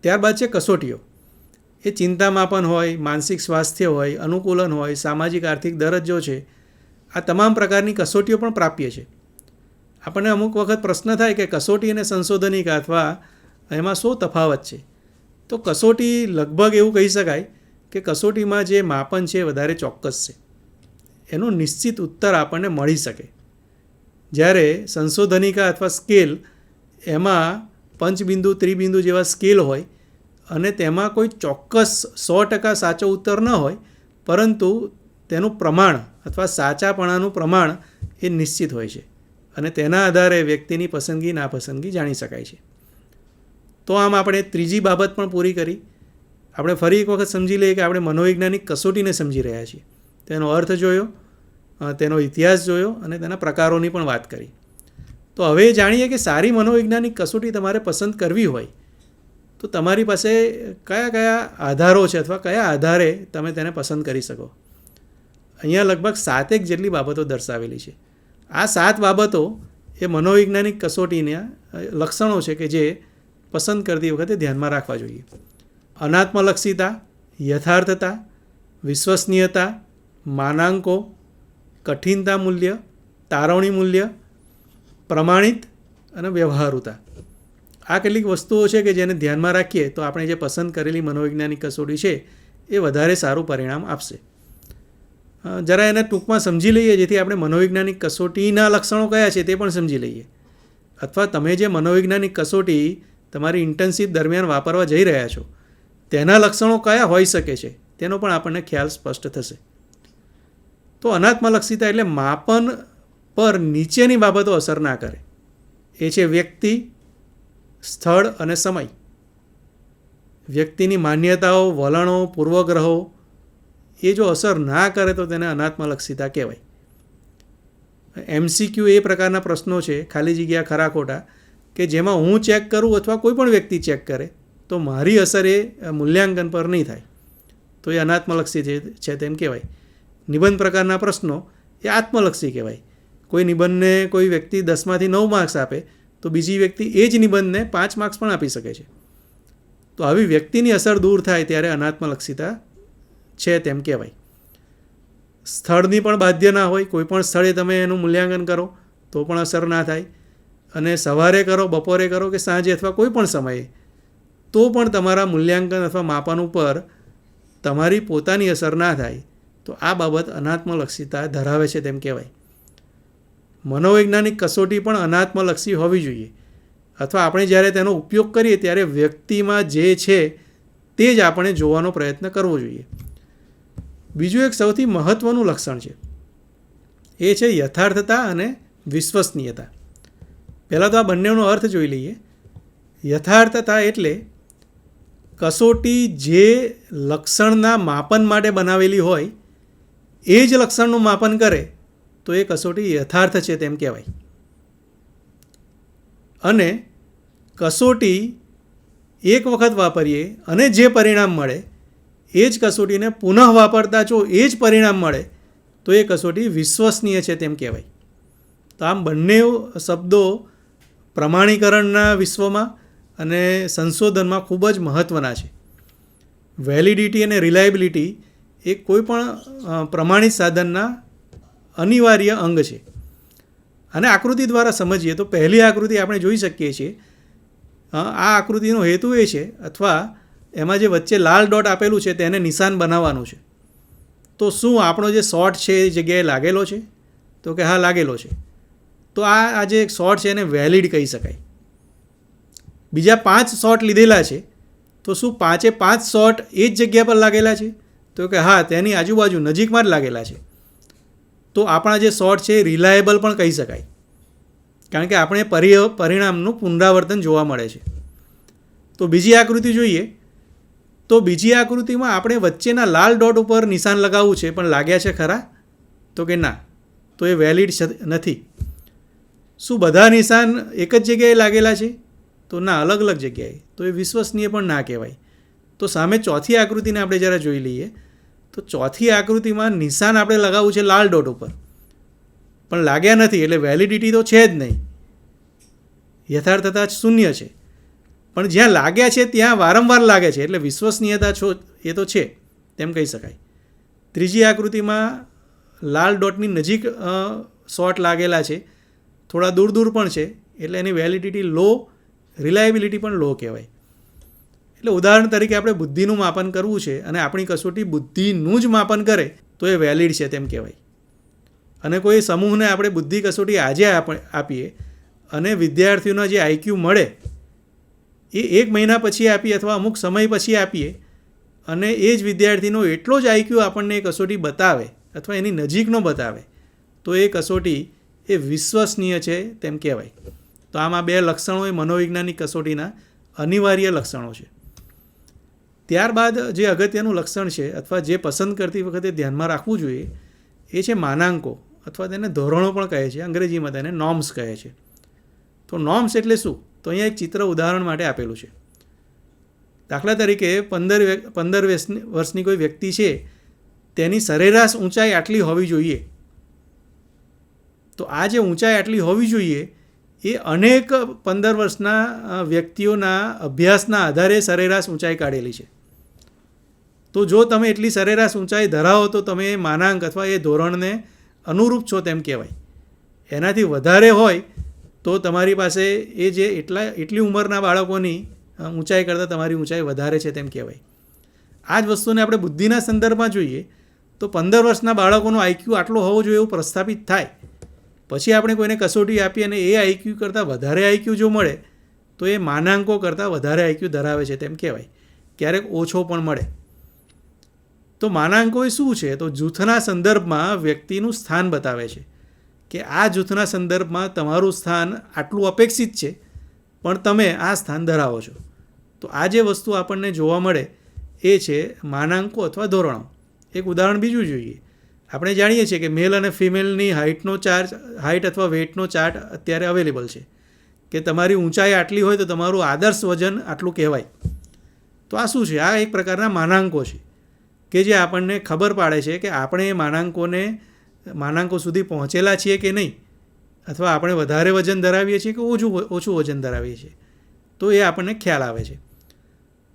ત્યારબાદ છે કસોટીઓ. એ ચિંતા માપન હોય, માનસિક સ્વાસ્થ્ય હોય, અનુકૂલન હોય, સામાજિક આર્થિક દરજ્જો છે, આ તમામ પ્રકારની કસોટીઓ પણ પ્રાપ્ય છે. આપણને અમુક વખત પ્રશ્ન થાય કે કસોટી અને સંશોધનિક અથવા એમાં શું તફાવત છે? તો કસોટી લગભગ એવું કહી શકાય કે કસોટીમાં જે માપન છે વધારે ચોક્કસ છે, એનો નિશ્ચિત ઉત્તર આપણને મળી શકે. જ્યારે સંશોધનિકા અથવા સ્કેલ એમાં પંચબિંદુ, ત્રિબિંદુ જેવા સ્કેલ હોય અને તેમાં કોઈ ચોક્કસ 100% સાચો ઉત્તર ન હોય, પરંતુ તેનું પ્રમાણ અથવા સાચાપણાનું પ્રમાણ એ નિશ્ચિત હોય છે અને તેના આધારે વ્યક્તિની પસંદગી નાપસંદગી જાણી શકાય છે. તો આમ આપણે ત્રીજી બાબત પણ પૂરી કરી. આપણે ફરી એક વખત સમજી લઈએ કે આપણે મનોવૈજ્ઞાનિક કસોટીને સમજી રહ્યા છીએ. તેનો અર્થ જોયો, તેનો ઇતિહાસ જોયો અને તેના પ્રકારોની પણ વાત કરી. તો હવે જાણીએ કે સારી મનોવૈજ્ઞાનિક કસોટી તમારે પસંદ કરવી હોય તો તમારી પાસે કયા કયા આધારો છે અથવા કયા આધારે તમે તેને પસંદ કરી શકો. અહીંયા લગભગ 7 જેટલી બાબતો દર્શાવેલી છે. આ 7 બાબતો એ મનોવૈજ્ઞાનિક કસોટીના લક્ષણો છે કે જે પસંદ કરતી વખતે ધ્યાનમાં રાખવા જોઈએ. અનાત્મલક્ષીતા, યથાર્થતા, વિશ્વસનીયતા, માનાંકો, કઠિનતા મૂલ્ય, તારવણી મૂલ્ય, પ્રમાણિત અને વ્યવહારુતા. આ કેટલીક વસ્તુઓ છે કે જેને ધ્યાનમાં રાખીએ તો આપણે જે પસંદ કરેલી મનોવૈજ્ઞાનિક કસોટી છે એ વધારે સારું પરિણામ આપશે. જરા એને ટૂંકમાં સમજી લઈએ જેથી આપણે મનોવૈજ્ઞાનિક કસોટીના લક્ષણો કયા છે તે પણ સમજી લઈએ. અથવા તમે જે મનોવૈજ્ઞાનિક કસોટી તમારી ઇન્ટર્નશીપ દરમિયાન વાપરવા જઈ રહ્યા છો તેના લક્ષણો કયા હોઈ શકે છે તેનો પણ આપણને ખ્યાલ સ્પષ્ટ થશે. તો અનાત્મલક્ષીતા એટલે માપન પર નીચેની બાબતો અસર ના કરે. એ છે વ્યક્તિ, સ્થળ અને સમય. વ્યક્તિની માન્યતાઓ, વલણો, પૂર્વગ્રહો એ જો અસર ના કરે તો તેને અનાત્મલક્ષીતા કહેવાય. MCQ એ પ્રકારના પ્રશ્નો છે, ખાલી જગ્યા ખરા ખોટા, કે જેમાં હું ચેક કરું અથવા કોઈ પણ વ્યક્તિ ચેક કરે તો મારી અસર એ મૂલ્યાંકન પર નહીં થાય, તો એ અનાત્મલક્ષી છે તેમ કહેવાય. નિબંધ પ્રકારના પ્રશ્નો એ આત્મલક્ષી કહેવાય. કોઈ નિબંધને કોઈ વ્યક્તિ 10માંથી 9 માર્ક્સ આપે તો બીજી વ્યક્તિ એ જ નિબંધને 5 માર્ક્સ પણ આપી શકે છે. તો આવી વ્યક્તિની અસર દૂર થાય ત્યારે અનાત્મલક્ષીતા છે તેમ કહેવાય. સ્થળની પણ બાધ્ય ના હોય, કોઈ પણ સ્થળે તમે એનું મૂલ્યાંકન કરો તો પણ અસર ના થાય, અને સવારે કરો, બપોરે કરો કે સાંજે અથવા કોઈ પણ સમયે તો પણ તમારા મૂલ્યાંકન અથવા માપન ઉપર તમારી પોતાની અસર ના થાય, તો આ બાબત અનાત્મલક્ષીતા ધરાવે છે તેમ કહેવાય. મનોવૈજ્ઞાનિક કસોટી પણ અનાત્મલક્ષી હોવી જોઈએ, અથવા આપણે જ્યારે તેનો ઉપયોગ કરીએ ત્યારે વ્યક્તિમાં જે છે તે જ આપણે જોવાનો પ્રયત્ન કરવો જોઈએ. બીજું એક સૌથી મહત્ત્વનું લક્ષણ છે એ છે યથાર્થતા અને વિશ્વસનીયતા. પહેલાં તો આ બંનેનો અર્થ જોઈ લઈએ. યથાર્થતા એટલે કસોટી જે લક્ષણના માપન માટે બનાવેલી હોય એ જ લક્ષણનું માપન કરે તો એ કસોટી યથાર્થ છે તેમ કહેવાય. અને કસોટી એક વખત વાપરીએ અને જે પરિણામ મળે એ જ કસોટીને પુનઃ વાપરતા જો એ જ પરિણામ મળે તો એ કસોટી વિશ્વસનીય છે તેમ કહેવાય. તો આમ બંને શબ્દો પ્રમાણીકરણના વિશ્વમાં અને સંશોધનમાં ખૂબ જ મહત્ત્વના છે. વેલિડિટી અને રિલાયબિલિટી એ કોઈ પણ પ્રમાણિત સાધનના અનિવાર્ય અંગ છે. અને આકૃતિ દ્વારા સમજીએ તો પહેલી આકૃતિ આપણે જોઈ શકીએ છીએ. આ આકૃતિનો હેતુ એ છે, અથવા એમાં જે વચ્ચે લાલ ડોટ આપેલું છે તેને નિશાન બનાવવાનું છે. તો શું આપણો જે શોટ છે એ જગ્યાએ લાગેલો છે? તો કે હા, લાગેલો છે. તો આ જે શોટ છે એને વેલિડ કહી શકાય. બીજા 5 શોટ લીધેલા છે તો શું 5 શોટ એ જ જગ્યા પર લાગેલા છે? તો કે હા, તેની આજુબાજુ નજીકમાં જ લાગેલા છે. તો આપણા જે શોટ છે એ રિલાયેબલ પણ કહી શકાય, કારણ કે આપણે પરિણામનું પુનરાવર્તન જોવા મળે છે. તો બીજી આકૃતિ જોઈએ તો બીજી આકૃતિમાં આપણે વચ્ચેના લાલ ડોટ ઉપર નિશાન લગાવવું છે, પણ લાગ્યા છે ખરા? તો કે ના, તો એ વેલિડ નથી. શું બધા નિશાન એક જ જગ્યાએ લાગેલા છે? તો ના, અલગ અલગ જગ્યાએ. તો એ વિશ્વસનીય પણ ના કહેવાય. તો સામે ચોથી આકૃતિને આપણે જરા જોઈ લઈએ. તો ચોથી આકૃતિમાં નિશાન આપણે લગાવવું છે લાલ ડોટ ઉપર, પણ લાગ્યા નથી, એટલે વેલિડિટી તો છે જ નહીં, યથાર્થતા શૂન્ય છે. પણ જ્યાં લાગ્યા છે ત્યાં વારંવાર લાગે છે, એટલે વિશ્વસનીયતા એ તો છે તેમ કહી શકાય. ત્રીજી આકૃતિમાં લાલ ડોટની નજીક શોટ લાગેલા છે, થોડા દૂર દૂર પણ છે, એટલે એની વેલિડિટી લો, રિલાયબિલિટી પણ લો કહેવાય. એટલે ઉદાહરણ તરીકે આપણે બુદ્ધિનું માપન કરવું છે અને આપણી કસોટી બુદ્ધિનું જ માપન કરે તો એ વેલિડ છે તેમ કહેવાય. અને કોઈ સમૂહને આપણે બુદ્ધિ કસોટી આજે આપીએ અને વિદ્યાર્થીઓનો જે આઈક્યુ મળે એ 1 મહિના પછી આપીએ અથવા અમુક સમય પછી આપીએ અને એ જ વિદ્યાર્થીનો એટલો જ આઈક્યુ આપણને એ કસોટી બતાવે અથવા એની નજીકનો બતાવે તો એ કસોટી એ વિશ્વસનીય છે તેમ કહેવાય. તો આમાં 2 લક્ષણો એ મનોવૈજ્ઞાનિક કસોટીના અનિવાર્ય લક્ષણો છે. ત્યારબાદ જે અગત્યનું લક્ષણ છે અથવા જે પસંદ કરતી વખતે ધ્યાનમાં રાખવું જોઈએ એ છે માનાંકો અથવા તેને ધોરણો પણ કહે છે, અંગ્રેજીમાં તેને નોર્મ્સ કહે છે. તો નોર્મ્સ એટલે શું? તો અહીંયા એક ચિત્ર ઉદાહરણ માટે આપેલું છે. દાખલા તરીકે 15 વર્ષની કોઈ વ્યક્તિ છે, તેની સરેરાશ ઊંચાઈ આટલી હોવી જોઈએ. તો આ જે ઊંચાઈ આટલી હોવી જોઈએ એ અનેક 15 વર્ષના વ્યક્તિઓના અભ્યાસના આધારે સરેરાશ ઊંચાઈ કાઢેલી છે. તો જો તમે એટલી સરેરાશ ઊંચાઈ ધરાવો તો તમે એ માનાંક અથવા એ ધોરણને અનુરૂપ છો તેમ કહેવાય. એનાથી વધારે હોય તો તમારી પાસે એ જે એટલી ઉંમરના બાળકોની ઊંચાઈ કરતાં તમારી ઊંચાઈ વધારે છે તેમ કહેવાય. આ જ વસ્તુને આપણે બુદ્ધિના સંદર્ભમાં જોઈએ તો 15 વર્ષના બાળકોનો આઈક્યુ આટલો હોવો જોઈએ એવું પ્રસ્થાપિત થાય. પછી આપણે કોઈને કસોટી આપીએ અને એ આઈક્યુ કરતાં વધારે આઈક્યુ જો મળે તો એ માનાંકો કરતાં વધારે આઈક્યુ ધરાવે છે તેમ કહેવાય. ક્યારેક ઓછો પણ મળે. તો માનાંકો એ શું છે? તો જૂથના સંદર્ભમાં વ્યક્તિનું સ્થાન બતાવે છે કે આ જૂથના સંદર્ભમાં તમારું સ્થાન આટલું અપેક્ષિત છે પણ તમે આ સ્થાન ધરાવો છો. તો આ જે વસ્તુ આપણને જોવા મળે એ છે માનાંકો અથવા ધોરણો. એક ઉદાહરણ બીજું જોઈએ. આપણે જાણીએ છીએ કે મેલ અને ફિમેલની હાઇટ અથવા વેઇટનો ચાર્ટ અત્યારે અવેલેબલ છે કે તમારી ઊંચાઈ આટલી હોય તો તમારું આદર્શ વજન આટલું કહેવાય. તો આ શું છે? આ એક પ્રકારના માનાંકો છે કે જે આપણને ખબર પાડે છે કે આપણે એ માનાંકો સુધી પહોંચેલા છીએ કે નહીં, અથવા આપણે વધારે વજન ધરાવીએ છીએ કે ઓછું વજન ધરાવીએ છીએ. તો એ આપણને ખ્યાલ આવે છે.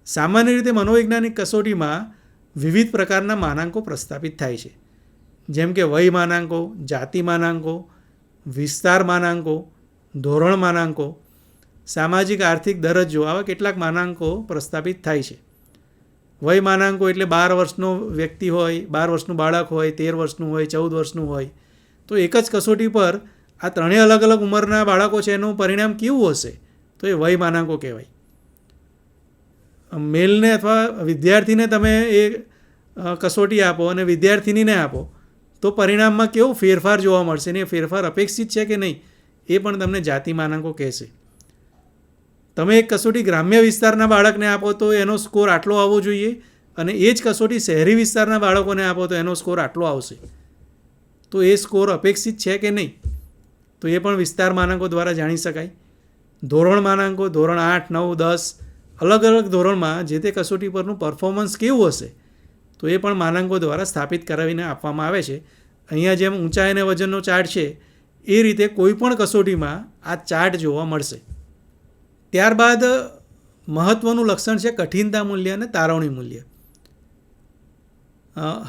સામાન્ય રીતે મનોવૈજ્ઞાનિક કસોટીમાં વિવિધ પ્રકારના માનાંકો પ્રસ્થાપિત થાય છે, જેમ કે વય માનાંકો, જાતિ માનાંકો, વિસ્તાર માનાંકો, ધોરણ માનાંકો, સામાજિક આર્થિક દરજ્જો, આવા કેટલાક માનાંકો પ્રસ્થાપિત થાય છે. વય માનાંકો એટલે 12 વર્ષનો વ્યક્તિ હોય, 12 વર્ષનું બાળક હોય, 13 વર્ષનું હોય, 14 વર્ષનું હોય. તો એક જ કસોટી પર આ ત્રણેય અલગ અલગ ઉંમરના બાળકો છે એનું પરિણામ કેવું હશે? તો એ વય માનાંકો કહેવાય. મેલને અથવા વિદ્યાર્થીને તમે એ કસોટી આપો અને વિદ્યાર્થિનીને આપો તો પરિણામમાં કેવો ફેરફાર જોવા મળશે ને એ ફેરફાર અપેક્ષિત છે કે નહીં એ પણ તમને જાતિ માનાંકો કહેશે. તમે એક કસોટી ગ્રામ્ય વિસ્તારના બાળકને આપો તો એનો સ્કોર આટલો આવવો જોઈએ અને એ જ કસોટી શહેરી વિસ્તારના બાળકોને આપો તો એનો સ્કોર આટલો આવશે. તો એ સ્કોર અપેક્ષિત છે કે નહીં? તો એ પણ વિસ્તાર માનાંકો દ્વારા જાણી શકાય. ધોરણ માનાંકો, ધોરણ 8, 9, 10 અલગ અલગ ધોરણમાં જે તે કસોટી પરનું પરફોર્મન્સ કેવું હશે તો એ પણ માનાંકો દ્વારા સ્થાપિત કરાવીને આપવામાં આવે છે. અહીંયા જેમ ઊંચાઈ અને વજનનો ચાર્ટ છે એ રીતે કોઈ પણ કસોટીમાં આ ચાર્ટ જોવા મળશે. ત્યારબાદ મહત્ત્વનું લક્ષણ છે કઠિનતા મૂલ્ય અને તારવણી મૂલ્ય.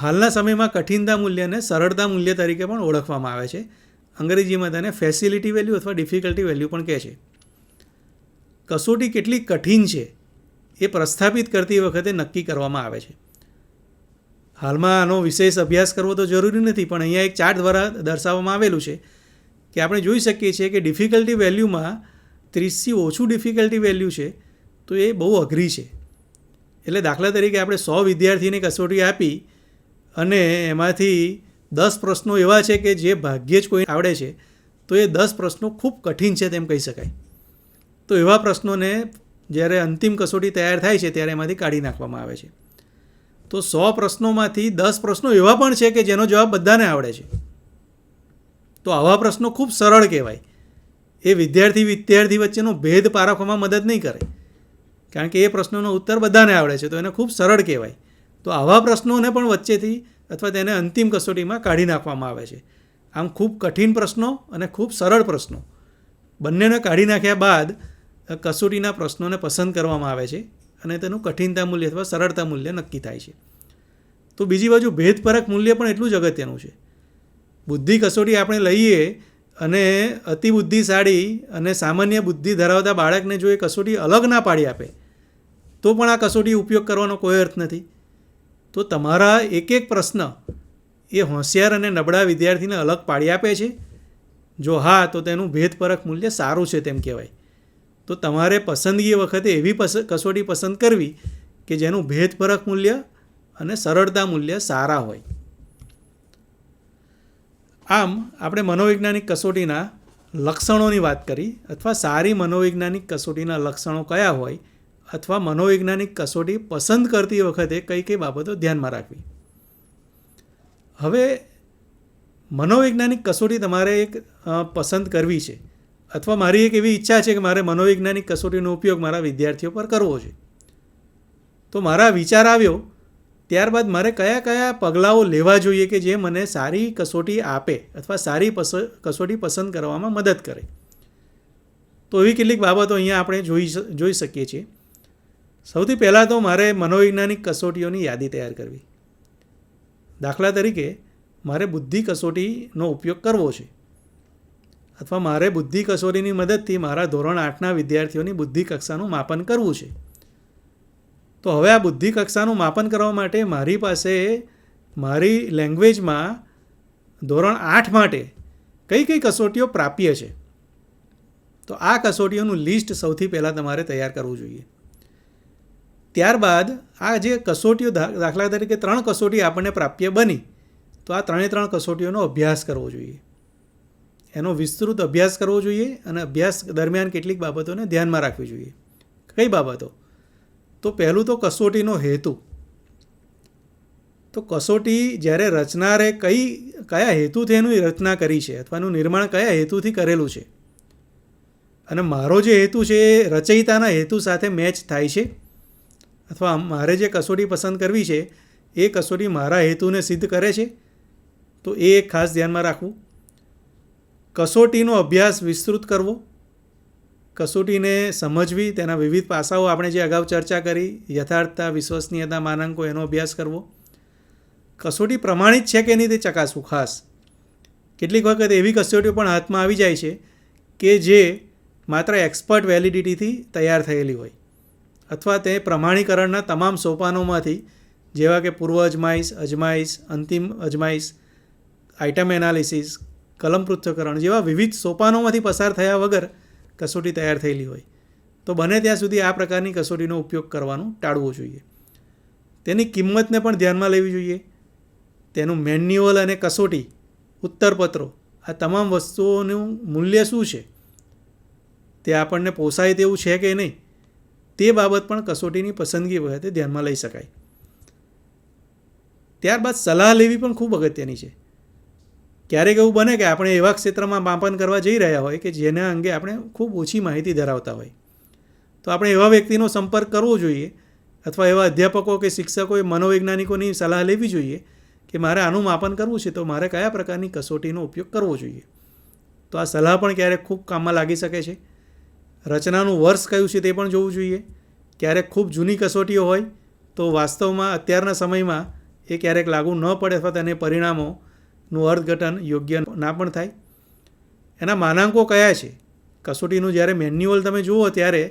હાલના સમયમાં કઠિનતા મૂલ્યને સરળતા મૂલ્ય તરીકે પણ ઓળખવામાં આવે છે. અંગ્રેજીમાં તેને ફેસિલિટી વેલ્યુ અથવા ડિફિકલ્ટી વેલ્યુ પણ કહે છે. કસોટી કેટલી કઠિન છે એ પ્રસ્થાપિત કરતી વખતે નક્કી કરવામાં આવે છે. હાલમાં આનો વિશેષ અભ્યાસ કરવો તો જરૂરી નથી, પણ અહીંયા એક ચાર્ટ દ્વારા દર્શાવવામાં આવેલું છે કે આપણે જોઈ શકીએ છીએ કે ડિફિકલ્ટી વેલ્યુમાં 30થી ઓછું ડિફિકલ્ટી વેલ્યુ છે તો એ બહુ અઘરી છે. એટલે દાખલા તરીકે આપણે 100 વિદ્યાર્થીને કસોટી આપી અને એમાંથી 10 પ્રશ્નો એવા છે કે જે ભાગ્યે જ કોઈ આવડે છે તો એ 10 પ્રશ્નો ખૂબ કઠિન છે તેમ કહી શકાય. તો એવા પ્રશ્નોને જ્યારે અંતિમ કસોટી તૈયાર થાય છે ત્યારે એમાંથી કાઢી નાખવામાં આવે છે. તો 100 પ્રશ્નોમાંથી 10 પ્રશ્નો એવા પણ છે કે જેનો જવાબ બધાને આવડે છે. તો આવા પ્રશ્નો ખૂબ સરળ કહેવાય. એ વિદ્યાર્થી વચ્ચેનો ભેદ પારખવામાં મદદ નહીં કરે, કારણ કે એ પ્રશ્નોનો ઉત્તર બધાને આવડે છે તો એને ખૂબ સરળ કહેવાય. તો આવા પ્રશ્નોને પણ વચ્ચેથી અથવા તેને અંતિમ કસોટીમાં કાઢી નાખવામાં આવે છે. આમ ખૂબ કઠિન પ્રશ્નો અને ખૂબ સરળ પ્રશ્નો બંનેને કાઢી નાખ્યા બાદ કસોટીના પ્રશ્નોને પસંદ કરવામાં આવે છે અને તેનું કઠિનતા મૂલ્ય અથવા સરળતા મૂલ્ય નક્કી થાય છે. તો બીજી બાજુ ભેદપરક મૂલ્ય પણ એટલું જ અગત્યનું છે. બુદ્ધિ કસોટી આપણે લઈએ અને અતિ બુદ્ધિશાળી અને સામાન્ય બુદ્ધિ ધરાવતા બાળકને જો એ કસોટી અલગ ના પાડી આપે તો પણ આ કસોટી ઉપયોગ કરવાનો કોઈ અર્થ નથી. તો તમારા એક એક પ્રશ્ન એ હોશિયાર અને નબળા વિદ્યાર્થીને અલગ પાડી આપે છે? જો હા, તો તેનું ભેદપરક મૂલ્ય સારું છે તેમ કહેવાય. તો તમારે પસંદગી વખતે એવી કસોટી પસંદ કરવી કે જેનું ભેદપરક મૂલ્ય અને સરળતા મૂલ્ય સારા હોય. આમ આપણે મનોવૈજ્ઞાનિક કસોટીના લક્ષણોની વાત કરી, અથવા સારી મનોવૈજ્ઞાનિક કસોટીના લક્ષણો કયા હોય, અથવા મનોવૈજ્ઞાનિક કસોટી પસંદ કરતી વખતે કઈ કઈ બાબતો ધ્યાનમાં રાખવી. હવે મનોવૈજ્ઞાનિક કસોટી તમારે એક પસંદ કરવી છે, અથવા મારી એક એવી ઈચ્છા છે કે મારે મનોવૈજ્ઞાનિક કસોટીનો ઉપયોગ મારા વિદ્યાર્થીઓ પર કરવો છે. તો મારા વિચાર આવ્યો, ત્યારબાદ મારે કયા કયા પગલાંઓ લેવા જોઈએ કે જે મને સારી કસોટી આપે અથવા સારી કસોટી પસંદ કરવામાં મદદ કરે. તો એવી કેટલીક બાબતો અહીંયા આપણે જોઈ શકીએ છીએ. સૌથી પહેલાં તો મારે મનોવૈજ્ઞાનિક કસોટીઓની યાદી તૈયાર કરવી. દાખલા તરીકે મારે બુદ્ધિ કસોટીનો ઉપયોગ કરવો છે, અથવા મારે બુદ્ધિ કસોટીની મદદથી મારા ધોરણ 8ના વિદ્યાર્થીઓની બુદ્ધિ કક્ષાનું માપન કરવું છે. તો હવે આ બુદ્ધિ કક્ષાનું માપન કરવા માટે મારી પાસે મારી લેંગ્વેજમાં ધોરણ 8 માટે કઈ કઈ કસોટીઓ પ્રાપ્ય છે. તો આ કસોટીઓનું લિસ્ટ સૌથી પહેલાં તમારે તૈયાર કરવું જોઈએ. ત્યારબાદ આ જે કસોટીઓ, દાખલા તરીકે 3 કસોટી આપણને પ્રાપ્ય બની, તો આ 3 કસોટીઓનો અભ્યાસ કરવો જોઈએ. એનો વિસ્તૃત અભ્યાસ કરવો જોઈએ અને અભ્યાસ દરમિયાન કેટલીક બાબતોને ધ્યાનમાં રાખવી જોઈએ. કઈ બાબતો? તો પહેલું તો કસોટીનો હેતુ. તો કસોટી જ્યારે રચનારે કયા હેતુથી એની રચના કરી છે, અથવા એનું નિર્માણ કયા હેતુથી કરેલું છે, અને મારો જે હેતુ છે એ રચયિતાના હેતુ સાથે મેચ થાય છે, અથવા મારે જે કસોટી પસંદ કરવી છે એ કસોટી મારા હેતુને સિદ્ધ કરે છે. તો એ એક ખાસ ધ્યાનમાં રાખવું. કસોટીનો અભ્યાસ વિસ્તૃત કરવો, કસોટીને સમજવી, તેના વિવિધ પાસાઓ આપણે જે અગાઉ ચર્ચા કરી, યથાર્થતા, વિશ્વસનીયતા, માનાંકો, એનો અભ્યાસ કરવો. કસોટી પ્રમાણિત છે કે નહીં તે ચકાસવું. ખાસ કેટલીક વખત એવી કસોટીઓ પણ હાથમાં આવી જાય છે કે જે માત્ર એક્સપર્ટ વેલિડિટીથી તૈયાર થયેલી હોય, અથવા તે પ્રમાણીકરણના તમામ સોપાનોમાંથી, જેવા કે પૂર્વ અજમાઈશ, અંતિમ અજમાઈશ, આઇટમ એનાલિસિસ, કલમ પૃથ્થકરણ જેવા વિવિધ સોપાનોમાંથી પસાર થયા વગર કસોટી તૈયાર થયેલી હોય. તો બને ત્યાં સુધી આ પ્રકારની કસોટીનો ઉપયોગ કરવાનું ટાળવો જોઈએ. તેની કિંમતને પણ ધ્યાનમાં લેવી જોઈએ. તેનું મેન્યુઅલ અને કસોટી ઉત્તરપત્રો, આ તમામ વસ્તુઓનું મૂલ્ય શું છે, તે આપણને પોસાય તેવું છે કે નહીં, તે બાબત પણ કસોટીની પસંદગી વખતે ધ્યાનમાં લઈ શકાય. ત્યારબાદ સલાહ લેવી પણ ખૂબ અગત્યની છે. ક્યારેક એવું બને કે આપણે એવા ક્ષેત્રમાં માપન કરવા જઈ રહ્યા હોય કે જેના અંગે આપણે ખૂબ ઓછી માહિતી ધરાવતા હોય, તો આપણે એવા વ્યક્તિનો સંપર્ક કરવો જોઈએ, અથવા એવા અધ્યાપકો કે શિક્ષકોએ, મનોવૈજ્ઞાનિકોની સલાહ લેવી જોઈએ કે મારે આનું માપન કરવું છે, તો મારે કયા પ્રકારની કસોટીનો ઉપયોગ કરવો જોઈએ. તો આ સલાહ પણ ક્યારેક ખૂબ કામમાં લાગી શકે છે. રચનાનું વર્ષ કયું છે તે પણ જોવું જોઈએ. ક્યારેક ખૂબ જૂની કસોટીઓ હોય તો વાસ્તવમાં અત્યારના સમયમાં એ ક્યારેક લાગુ ન પડે, અથવા તેને પરિણામોનું અર્થઘટન યોગ્ય ના પણ થાય. એના માનાંકો કયા છે? કસોટીનું જ્યારે મેન્યુઅલ તમે જુઓ ત્યારે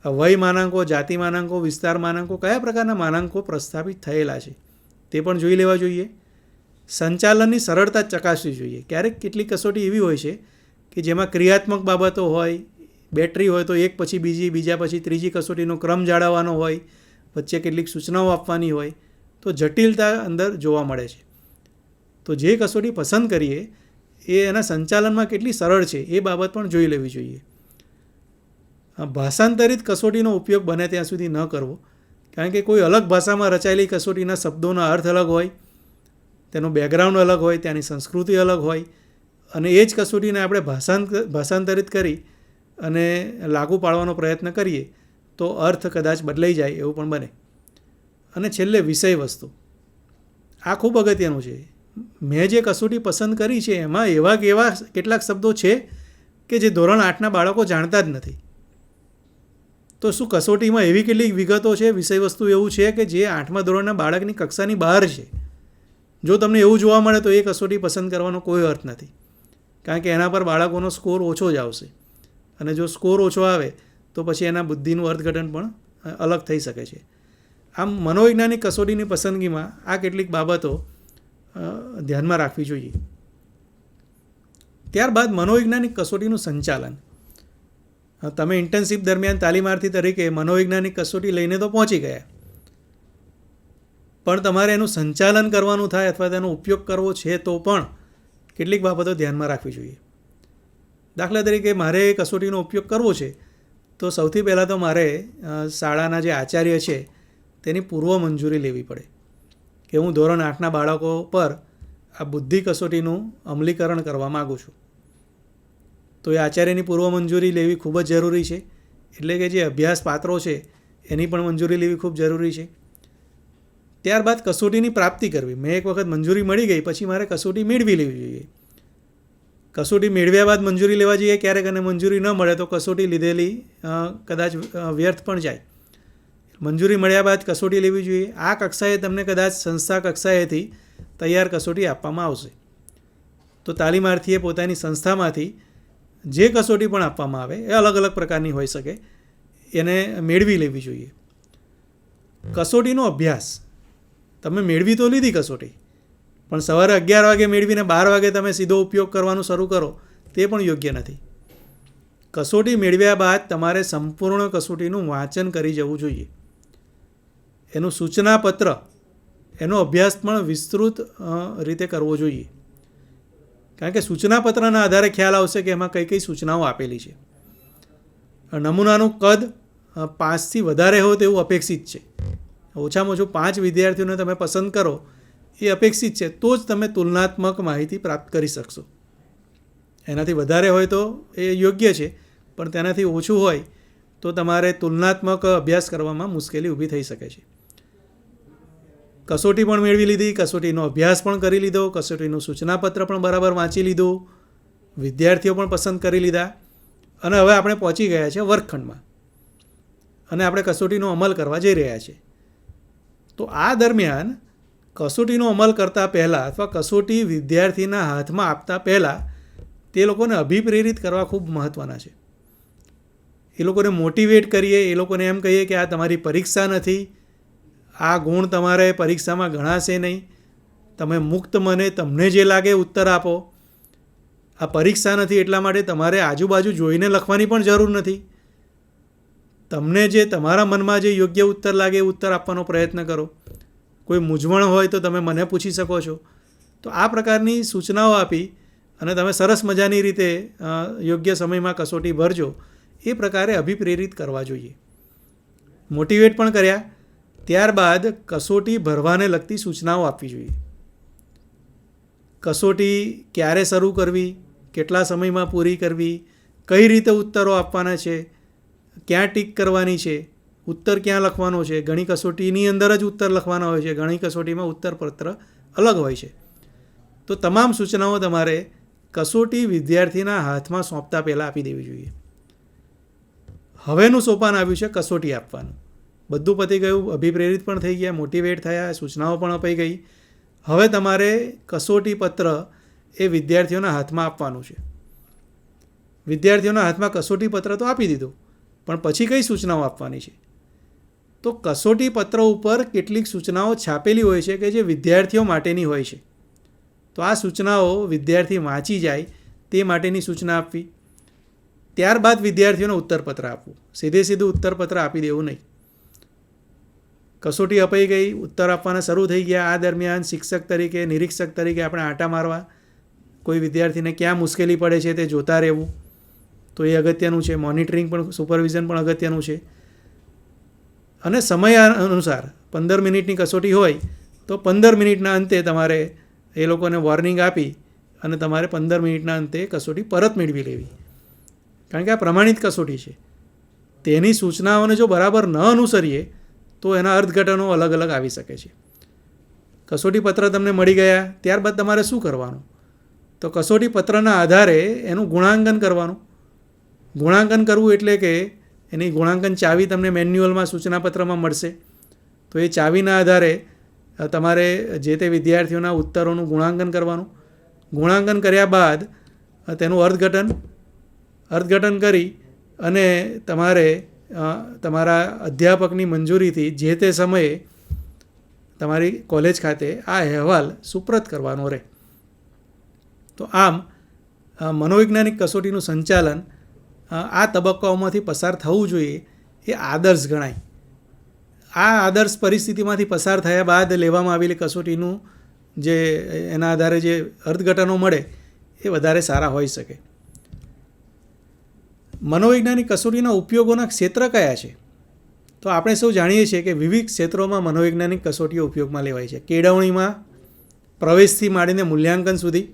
વય માનાંકો, જાતિ માનાંકો, વિસ્તાર માનાંકો, કયા પ્રકારના માનાંકો પ્રસ્થાપિત થયેલા છે તે પણ જોઈ લેવા જોઈએ. સંચાલનની સરળતા ચકાસવી જોઈએ. ક્યારેક કેટલીક કસોટી એવી હોય છે કે જેમાં ક્રિયાત્મક બાબતો હોય, બેટરી હોય તો એક પછી બીજી, બીજા પછી ત્રીજી કસોટીનો ક્રમ જાળવવાનો હોય, વચ્ચે કેટલીક સૂચનાઓ આપવાની હોય, તો જટિલતા અંદર જોવા મળે છે. તો જે કસોટી પસંદ કરીએ એ એના સંચાલનમાં કેટલી સરળ છે એ બાબત પણ જોઈ લેવી જોઈએ. ભાષાંતરિત કસોટીનો ઉપયોગ બને ત્યાં સુધી ન કરવો, કારણ કે કોઈ અલગ ભાષામાં રચાયેલી કસોટીના શબ્દોના અર્થ અલગ હોય, તેનું બેકગ્રાઉન્ડ અલગ હોય, ત્યાંની સંસ્કૃતિ અલગ હોય, અને એ જ કસોટીને આપણે ભાષાંતરિત કરી અને લાગુ પાડવાનો પ્રયત્ન કરીએ તો અર્થ કદાચ બદલાઈ જાય એવું પણ બને. અને છેલ્લે વિષય વસ્તુ, આ ખૂબ અગત્યનું છે. મેં જે કસોટી પસંદ કરી છે એમાં એવા કેટલાક શબ્દો છે કે જે ધોરણ 8ના બાળકો જાણતા જ નથી. તો શું કસોટીમાં એવી કેટલીક વિગતો છે, વિષય વસ્તુ એવું છે કે જે 8મા ધોરણના બાળકની કક્ષાની બહાર છે? જો તમને એવું જોવા મળે તો એ કસોટી પસંદ કરવાનો કોઈ અર્થ નથી, કારણ કે એના પર બાળકોનો સ્કોર ઓછો જ આવશે, અને જો સ્કોર ઓછો આવે તો પછી એના બુદ્ધિનું અર્થઘટન પણ અલગ થઈ શકે છે. આમ મનોવૈજ્ઞાનિક કસોટીની પસંદગીમાં આ કેટલીક બાબતો ધ્યાનમાં રાખવી જોઈએ. ત્યારબાદ મનોવૈજ્ઞાનિક કસોટીનું સંચાલન. તમે ઇન્ટર્નશીપ દરમિયાન તાલીમાર્થી તરીકે મનોવૈજ્ઞાનિક કસોટી લઈને તો પહોંચી ગયા, પણ તમારે એનું સંચાલન કરવાનું થાય અથવા તેનો ઉપયોગ કરવો છે તો પણ કેટલીક બાબતો ધ્યાનમાં રાખવી જોઈએ. દાખલા તરીકે મારે કસોટીનો ઉપયોગ કરવો છે તો સૌથી પહેલાં તો મારે શાળાના જે આચાર્ય છે તેની પૂર્વ મંજૂરી લેવી પડે કે હું ધોરણ 8ના બાળકો પર આ બુદ્ધિ કસોટીનું અમલીકરણ કરવા માગું છું. તો એ આચાર્યની પૂર્વ મંજૂરી લેવી ખૂબ જ જરૂરી છે. એટલે કે જે અભ્યાસ પાત્રો છે એની પણ મંજૂરી લેવી ખૂબ જરૂરી છે. ત્યારબાદ કસોટીની પ્રાપ્તિ કરવી. મેં એક વખત મંજૂરી મળી ગઈ પછી મારે કસોટી મેળવી લેવી જોઈએ. કસોટી મેળવ્યા બાદ મંજૂરી લેવા જઈએ ક્યારેક, અને મંજૂરી ન મળે તો કસોટી લીધેલી કદાચ વ્યર્થ પણ જાય. મંજૂરી મળ્યા બાદ કસોટી લેવી જોઈએ. આ કક્ષાએ તમને કદાચ સંસ્થા કક્ષાએથી તૈયાર કસોટી આપવામાં આવશે, તો તાલીમાર્થીએ પોતાની સંસ્થામાંથી જે કસોટી પણ આપવામાં આવે એ અલગ અલગ પ્રકારની હોઈ શકે, એને મેળવી લેવી જોઈએ. કસોટીનો અભ્યાસ. તમે મેળવી તો લીધી કસોટી, પણ સવારે 11 વાગે મેળવીને 12 વાગે તમે સીધો ઉપયોગ કરવાનું શરૂ કરો તે પણ યોગ્ય નથી. કસોટી મેળવ્યા બાદ તમારે સંપૂર્ણ કસોટીનું વાંચન કરી જવું જોઈએ. એનું સૂચનાપત્ર, એનો અભ્યાસ પણ વિસ્તૃત રીતે કરવો જોઈએ, કારણ કે સૂચનાપત્રના આધારે ખ્યાલ આવશે કે એમાં કઈ કઈ સૂચનાઓ આપેલી છે. નમૂનાનું કદ 5થી વધારે હોય તેવું અપેક્ષિત છે. ઓછામાં ઓછું 5 વિદ્યાર્થીઓને તમે પસંદ કરો એ અપેક્ષિત છે, તો જ તમે તુલનાત્મક માહિતી પ્રાપ્ત કરી શકશો. એનાથી વધારે હોય તો એ યોગ્ય છે, પણ તેનાથી ઓછું હોય તો તમારે તુલનાત્મક અભ્યાસ કરવામાં મુશ્કેલી ઊભી થઈ શકે છે. કસોટી પણ મેળવી લીધી, કસોટીનો અભ્યાસ પણ કરી લીધો, કસોટીનું સૂચનાપત્ર પણ બરાબર વાંચી લીધું, વિદ્યાર્થીઓ પણ પસંદ કરી લીધા, અને હવે આપણે પહોંચી ગયા છે વર્ગખંડમાં અને આપણે કસોટીનો અમલ કરવા જઈ રહ્યા છીએ. તો આ દરમિયાન કસોટીનો અમલ કરતાં પહેલાં અથવા કસોટી વિદ્યાર્થીના હાથમાં આપતા પહેલાં તે લોકોને અભિપ્રેરિત કરવા ખૂબ મહત્ત્વના છે. એ લોકોને મોટિવેટ કરીએ, એ લોકોને એમ કહીએ કે આ તમારી પરીક્ષા નથી, આ ગુણ તમારે પરીક્ષામાં ગણાશે નહીં, તમે મુક્ત મને તમને જે લાગે ઉત્તર આપો. આ પરીક્ષા નથી એટલા માટે તમારે આજુબાજુ જોઈને લખવાની પણ જરૂર નથી. તમને જે તમારા મનમાં જે યોગ્ય ઉત્તર લાગે એ ઉત્તર આપવાનો પ્રયત્ન કરો. કોઈ મૂંઝવણ હોય તો તમે મને પૂછી શકો છો. તો આ પ્રકારની સૂચનાઓ આપી અને તમે સરસ મજાની રીતે યોગ્ય સમયમાં કસોટી ભરજો, એ પ્રકારે અભિપ્રેરિત કરવા જોઈએ. મોટિવેટ પણ કર્યા. ત્યારબાદ કસોટી ભરવાને લગતી સૂચનાઓ આપવી જોઈએ. કસોટી ક્યારે શરૂ કરવી, કેટલા સમયમાં પૂરી કરવી, કઈ રીતે ઉત્તરો આપવાના છે, ક્યાં ટીક કરવાની છે, ઉત્તર ક્યાં લખવાનો છે. ઘણી કસોટીની અંદર જ ઉત્તર લખવાના હોય છે, ઘણી કસોટીમાં ઉત્તરપત્ર અલગ હોય છે. તો તમામ સૂચનાઓ તમારે કસોટી વિદ્યાર્થીના હાથમાં સોંપતા પહેલાં આપી દેવી જોઈએ. હવેનું સોપાન આવ્યું છે કસોટી આપવાનું. બધું પતી ગયું, અભિપ્રેરિત પણ થઈ ગયા, મોટિવેટ થયા, સૂચનાઓ પણ અપાઈ ગઈ. હવે તમારે કસોટી પત્ર એ વિદ્યાર્થીઓના હાથમાં આપવાનું છે. વિદ્યાર્થીઓના હાથમાં કસોટી પત્ર તો આપી દીધું, પણ પછી કઈ સૂચનાઓ આપવાની છે? તો કસોટી પત્ર ઉપર કેટલીક સૂચનાઓ છાપેલી હોય છે કે જે વિદ્યાર્થીઓ માટેની હોય છે. તો આ સૂચનાઓ વિદ્યાર્થી વાંચી જાય તે માટેની સૂચના આપવી. ત્યારબાદ વિદ્યાર્થીઓને ઉત્તરપત્ર આપવું. સીધું ઉત્તરપત્ર આપી દેવું નહીં. કસોટી અપાઈ ગઈ, ઉત્તર આપવાના શરૂ થઈ ગયા. આ દરમિયાન શિક્ષક તરીકે, નિરીક્ષક તરીકે આપણે આંટા મારવા, કોઈ વિદ્યાર્થીને ક્યાં મુશ્કેલી પડે છે તે જોતા રહેવું, તો એ અગત્યનું છે. મોનિટરિંગ પણ, સુપરવિઝન પણ અગત્યનું છે. અને સમય અનુસાર 15 મિનિટની કસોટી હોય તો 15 મિનિટના અંતે તમારે એ લોકોને વોર્નિંગ આપી અને તમારે 15 મિનિટના અંતે કસોટી પરત મેળવી લેવી, કારણ કે આ પ્રમાણિત કસોટી છે. તેની સૂચનાઓને જો બરાબર ન અનુસરીએ તો એના અર્થઘટનો અલગ અલગ આવી શકે છે. કસોટી પત્ર તમને મળી ગયા, ત્યારબાદ તમારે શું કરવાનું? તો કસોટી પત્રના આધારે એનું ગુણાંકન કરવાનું. ગુણાંકન કરવું એટલે કે એની ગુણાંકન ચાવી તમને મેન્યુઅલમાં સૂચનાપત્રમાં મળશે. તો એ ચાવીના આધારે તમારે જે તે વિદ્યાર્થીઓના ઉત્તરોનું ગુણાંકન કરવાનું. ગુણાંકન કર્યા બાદ તેનું અર્થઘટન કરી અને તમારે તમારા અધ્યાપકની મંજૂરીથી જે તે સમયે તમારી કોલેજ ખાતે આ અહેવાલ સુપ્રત કરવાનો રહે. તો આમ મનોવૈજ્ઞાનિક કસોટીનું સંચાલન આ તબક્કાઓમાંથી પસાર થવું જોઈએ એ આદર્શ ગણાય. આ આદર્શ પરિસ્થિતિમાંથી પસાર થયા બાદ લેવામાં આવેલી કસોટીનું જે એના આધારે જે અર્થઘટનો મળે એ વધારે સારા હોઈ શકે. મનોવૈજ્ઞાનિક કસોટીના ઉપયોગોના ક્ષેત્ર કયા છે? તો આપણે સૌ જાણીએ છીએ કે વિવિધ ક્ષેત્રોમાં મનોવૈજ્ઞાનિક કસોટીઓ ઉપયોગમાં લેવાય છે. કેળવણીમાં પ્રવેશથી માંડીને મૂલ્યાંકન સુધી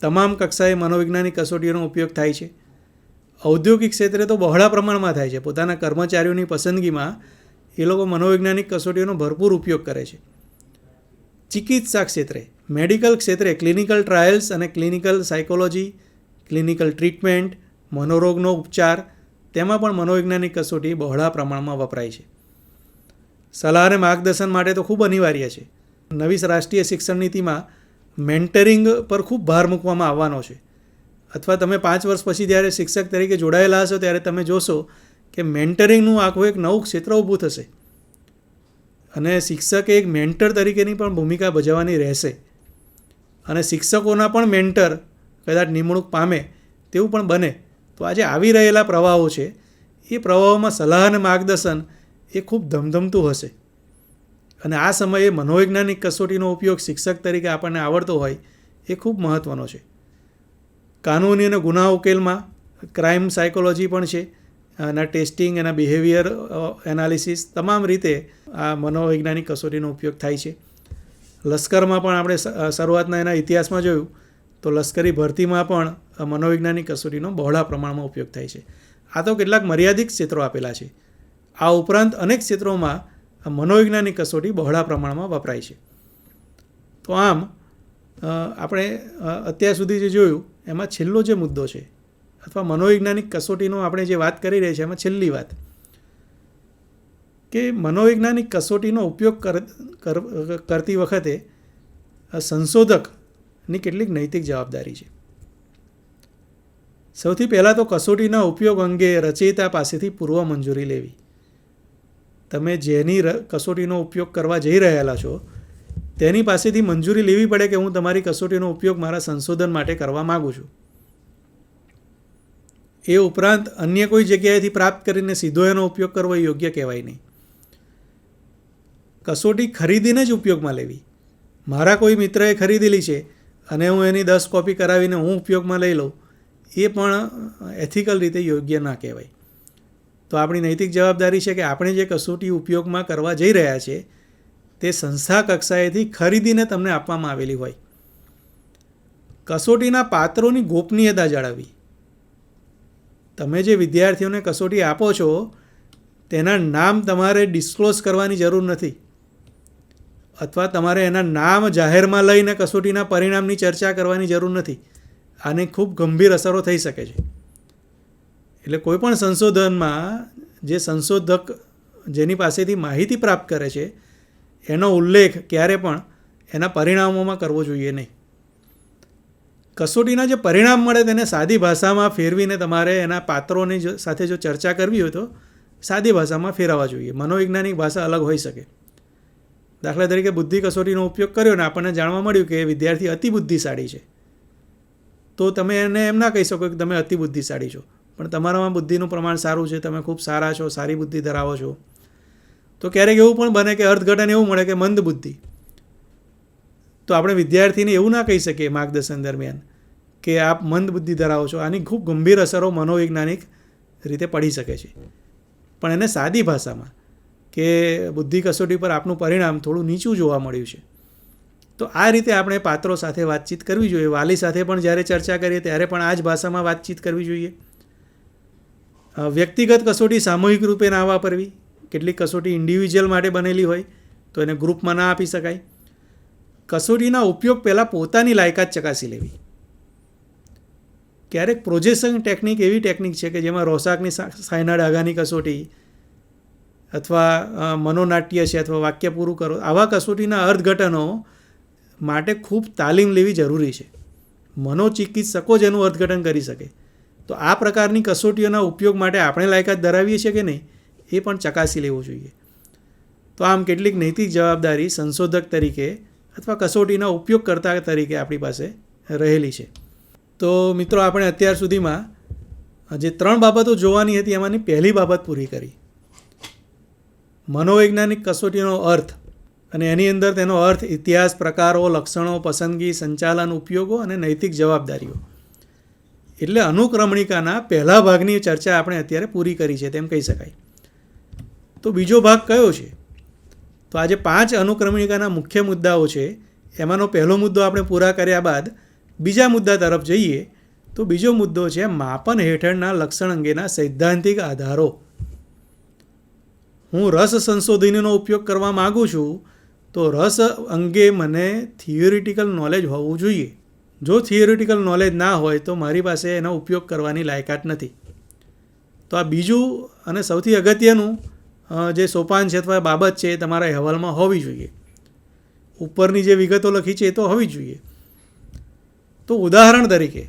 તમામ કક્ષાએ મનોવૈજ્ઞાનિક કસોટીઓનો ઉપયોગ થાય છે. ઔદ્યોગિક ક્ષેત્રે તો બહોળા પ્રમાણમાં થાય છે. પોતાના કર્મચારીઓની પસંદગીમાં એ લોકો મનોવૈજ્ઞાનિક કસોટીઓનો ભરપૂર ઉપયોગ કરે છે. ચિકિત્સા ક્ષેત્રે, મેડિકલ ક્ષેત્રે ક્લિનિકલ ટ્રાયલ્સ અને ક્લિનિકલ સાયકોલોજી, ક્લિનિકલ ટ્રીટમેન્ટ, મનોરોગનો ઉપચાર, તેમાં પણ મનોવૈજ્ઞાનિક કસોટી બહોળા પ્રમાણમાં વપરાય છે. સલાહ અને માર્ગદર્શન માટે તો ખૂબ અનિવાર્ય છે. નવી રાષ્ટ્રીય શિક્ષણ નીતિમાં મેન્ટરિંગ પર ખૂબ ભાર મૂકવામાં આવવાનો છે. અથવા તમે 5 વર્ષ પછી જ્યારે શિક્ષક તરીકે જોડાયેલા હશો ત્યારે તમે જોશો કે મેન્ટરિંગનું આખું એક નવું ક્ષેત્ર ઊભું થશે અને શિક્ષકે એક મેન્ટર તરીકેની પણ ભૂમિકા ભજવવાની રહેશે. અને શિક્ષકોના પણ મેન્ટર કદાચ નિમણૂક પામે તેવું પણ બને તો આજે આવી રહેલા પ્રવાહો છે એ પ્રવાહોમાં સલાહ અને માર્ગદર્શન એ ખૂબ ધમધમતું હશે. અને આ સમયે મનોવૈજ્ઞાનિક કસોટીનો ઉપયોગ શિક્ષક તરીકે આપણને આવડતો હોય એ ખૂબ મહત્ત્વનો છે. કાનૂની અને ગુના ઉકેલમાં ક્રાઇમ સાયકોલોજી પણ છે. એના ટેસ્ટિંગ, એના બિહેવિયર એનાલિસિસ, તમામ રીતે આ મનોવૈજ્ઞાનિક કસોટીનો ઉપયોગ થાય છે. લશ્કરમાં પણ આપણે શરૂઆતના એના ઇતિહાસમાં જોયું તો લશ્કરી ભરતીમાં પણ મનોવૈજ્ઞાનિક કસોટીનો બહોળા પ્રમાણમાં ઉપયોગ થાય છે. આ તો કેટલાક મર્યાદિત ક્ષેત્રો આપેલા છે. આ ઉપરાંત અનેક ક્ષેત્રોમાં મનોવૈજ્ઞાનિક કસોટી બહોળા પ્રમાણમાં વપરાય છે. તો આમ આપણે અત્યાર સુધી જે જોયું એમાં છેલ્લો જે મુદ્દો છે અથવા મનોવૈજ્ઞાનિક કસોટીનો આપણે જે વાત કરી રહ્યા છીએ એમાં છેલ્લી વાત કે મનોવૈજ્ઞાનિક કસોટીનો ઉપયોગ કરતી વખતે સંશોધકની કેટલીક નૈતિક જવાબદારી છે. સૌથી પહેલાં તો કસોટીના ઉપયોગ અંગે રચયિતા પાસેથી પૂર્વ મંજૂરી લેવી. તમે જેની કસોટીનો ઉપયોગ કરવા જઈ રહેલા છો તેની પાસેથી મંજૂરી લેવી પડે કે હું તમારી કસોટીનો ઉપયોગ મારા સંશોધન માટે કરવા માગું છું. એ ઉપરાંત અન્ય કોઈ જગ્યાએથી પ્રાપ્ત કરીને સીધો એનો ઉપયોગ કરવો એ યોગ્ય કહેવાય નહીં. કસોટી ખરીદીને જ ઉપયોગમાં લેવી. મારા કોઈ મિત્રએ ખરીદેલી છે અને હું એની 10 કોપી કરાવીને હું ઉપયોગમાં લઈ લઉં એ પણ એથિકલ રીતે યોગ્ય ના કહેવાય. તો આપણી નૈતિક જવાબદારી છે કે આપણે જે કસોટી ઉપયોગમાં કરવા જઈ રહ્યા છીએ તે સંસ્થા કક્ષાએથી ખરીદીને તમને આપવામાં આવેલી હોય. કસોટીના પાત્રોની ગોપનીયતા જાળવવી. તમે જે વિદ્યાર્થીઓને કસોટી આપો છો તેના નામ તમારે ડિસ્ક્લોઝ કરવાની જરૂર નથી અથવા તમારે એના નામ જાહેરમાં લઈને કસોટીના પરિણામની ચર્ચા કરવાની જરૂર નથી. આની ખૂબ ગંભીર અસરો થઈ શકે છે. એટલે કોઈપણ સંશોધનમાં જે સંશોધક જેની પાસેથી માહિતી પ્રાપ્ત કરે છે એનો ઉલ્લેખ ક્યારે પણ એના પરિણામોમાં કરવો જોઈએ નહીં. કસોટીના જે પરિણામ મળે તેને સાદી ભાષામાં ફેરવીને તમારે એના પાત્રોની સાથે જો ચર્ચા કરવી હોય તો સાદી ભાષામાં ફેરવવા જોઈએ. મનોવૈજ્ઞાનિક ભાષા અલગ હોઈ શકે. દાખલા તરીકે બુદ્ધિ કસોટીનો ઉપયોગ કર્યો ને આપણને જાણવા મળ્યું કે વિદ્યાર્થી અતિ બુદ્ધિશાળી છે તો તમે એને એમ ના કહી શકો કે તમે અતિ બુદ્ધિશાળી છો, પણ તમારામાં બુદ્ધિનું પ્રમાણ સારું છે, તમે ખૂબ સારા છો, સારી બુદ્ધિ ધરાવો છો. તો ક્યારેક એવું પણ બને કે અર્થઘટન એવું મળે કે મંદ બુદ્ધિ. તો આપણે વિદ્યાર્થીને એવું ના કહી શકીએ માર્ગદર્શન દરમિયાન કે આપ મંદ બુદ્ધિ ધરાવો છો. આની ખૂબ ગંભીર અસરો મનોવૈજ્ઞાનિક રીતે પડી શકે છે. પણ એને સાદી ભાષામાં કે બુદ્ધિ કસોટી પર આપનું પરિણામ થોડું નીચું જોવા મળ્યું છે. તો આ રીતે આપણે પાત્રો સાથે વાતચીત કરવી જોઈએ. વાલી સાથે પણ જ્યારે ચર્ચા કરીએ ત્યારે પણ આ જ ભાષામાં વાતચીત કરવી જોઈએ. વ્યક્તિગત કસોટી સામૂહિક રૂપે ના વાપરવી. કેટલીક કસોટી ઇન્ડિવિજ્યુઅલ માટે બનેલી હોય તો એને ગ્રુપમાં ના આપી શકાય. કસોટીના ઉપયોગ પહેલાં પોતાની લાયકાત ચકાસી લેવી. ક્યારેક પ્રોજેક્શન ટેકનિક એવી ટેકનિક છે કે જેમાં રોસાકની સાયના ડાગાની કસોટી અથવા મનોનાટ્ય છે અથવા વાક્ય પૂરું કરો, આવા કસોટીના અર્થઘટનો માટે ખૂબ તાલીમ લેવી જરૂરી છે. મનોચિકિત્સકો જ એનું અર્થઘટન કરી શકે. તો આ પ્રકારની કસોટીઓના ઉપયોગ માટે આપણે લાયકાત ધરાવીએ છીએ કે નહીં એ પણ ચકાસી લેવું જોઈએ. તો આમ કેટલીક નૈતિક જવાબદારી સંશોધક તરીકે અથવા કસોટીના ઉપયોગકર્તા તરીકે આપણી પાસે રહેલી છે. તો મિત્રો, આપણે અત્યાર સુધીમાં જે 3 બાબતો જોવાની હતી એમાંની પહેલી બાબત પૂરી કરી, મનોવૈજ્ઞાનિક કસોટીનો અર્થ, અને એની અંદર તેનો અર્થ, ઇતિહાસ, પ્રકારો, લક્ષણો, પસંદગી, સંચાલન, ઉપયોગો અને નૈતિક જવાબદારીઓ. એટલે અનુક્રમણિકાના પહેલા ભાગની ચર્ચા આપણે અત્યારે પૂરી કરી છે તેમ કહી શકાય. તો બીજો ભાગ કયો છે? તો આજે 5 અનુક્રમણિકાના મુખ્ય મુદ્દાઓ છે. એમાંનો પહેલો મુદ્દો આપણે પૂરા કર્યા બાદ બીજા મુદ્દા તરફ જઈએ તો બીજો મુદ્દો છે માપન હેઠળના લક્ષણ અંગેના સૈદ્ધાંતિક આધારો. હું રસ સંશોધનીનો ઉપયોગ કરવા માગું છું તો રસ અંગે મને થિયોરિટિકલ નોલેજ હોવું જોઈએ. જો થિયોરિટિકલ નોલેજ ના હોય તો મારી પાસે એનો ઉપયોગ કરવાની લાયકાત નથી. તો આ બીજું અને સૌથી અગત્યનું જે સોપાન છે અથવા બાબત છે એ તમારા અહેવાલમાં હોવી જોઈએ. ઉપરની જે વિગતો લખી છે એ તો હોવી જોઈએ. તો ઉદાહરણ તરીકે,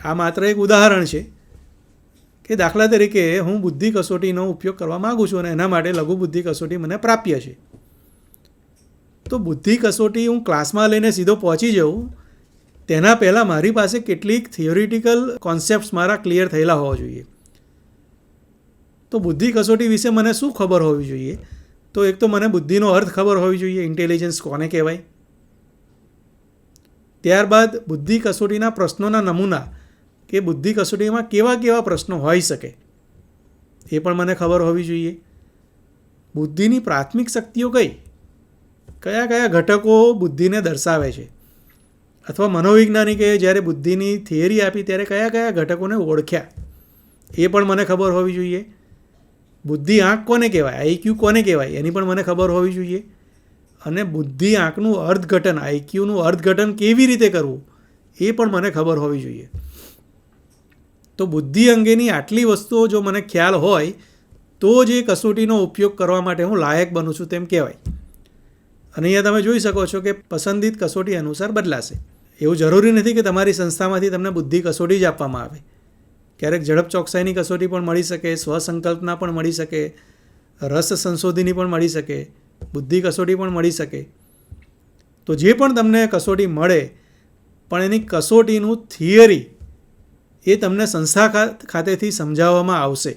આ માત્ર એક ઉદાહરણ છે કે દાખલા તરીકે હું બુદ્ધિ કસોટીનો ઉપયોગ કરવા માગું છું અને એના માટે લઘુ બુદ્ધિ કસોટી મને પ્રાપ્ય છે. તો બુદ્ધિ કસોટી હું ક્લાસમાં લઈને સીધો પહોંચી જાઉં તેના પહેલાં મારી પાસે કેટલીક થિયોરિટિકલ કોન્સેપ્ટ્સ મારા ક્લિયર થયેલા હોવા જોઈએ. તો બુદ્ધિ કસોટી વિશે મને શું ખબર હોવી જોઈએ? તો એક તો મને બુદ્ધિનો અર્થ ખબર હોવી જોઈએ, ઇન્ટેલિજન્સ કોને કહેવાય. ત્યારબાદ બુદ્ધિ કસોટીના પ્રશ્નોના નમૂના, કે બુદ્ધિ કસોટીમાં કેવા કેવા પ્રશ્નો હોઈ શકે એ પણ મને ખબર હોવી જોઈએ. બુદ્ધિની પ્રાથમિક શક્તિઓ કયા કયા ઘટકો બુદ્ધિને દર્શાવે છે, અથવા મનોવૈજ્ઞાનિકે જ્યારે બુદ્ધિની થિયરી આપી ત્યારે કયા કયા ઘટકોને ઓળખ્યા એ પણ મને ખબર હોવી જોઈએ. બુદ્ધિ આંક કોને કહેવાય, આઈક્યુ કોને કહેવાય એની પણ મને ખબર હોવી જોઈએ. અને બુદ્ધિ આંકનું અર્થઘટન, આઈક્યુનું અર્થઘટન કેવી રીતે કરવું એ પણ મને ખબર હોવી જોઈએ. તો બુદ્ધિ અંગેની આટલી વસ્તુઓ જો મને ખ્યાલ હોય તો જ એ કસોટીનો ઉપયોગ કરવા માટે હું લાયક બનું છું તેમ કહેવાય. અને અહીંયા તમે જોઈ શકો છો કે પસંદિત કસોટી અનુસાર બદલાશે. એવું જરૂરી નથી કે તમારી સંસ્થામાંથી તમને બુદ્ધિ કસોટી જ આપવામાં આવે. ક્યારેક ઝડપ ચોકસાઈની કસોટી પણ મળી શકે, સ્વસંકલ્પના પણ મળી શકે, રસ સંશોધની પણ મળી શકે, બુદ્ધિ કસોટી પણ મળી શકે. તો જે પણ તમને કસોટી મળે પણ એની કસોટીનું થિયરી એ તમને સંસ્થા ખાતેથી સમજાવવામાં આવશે.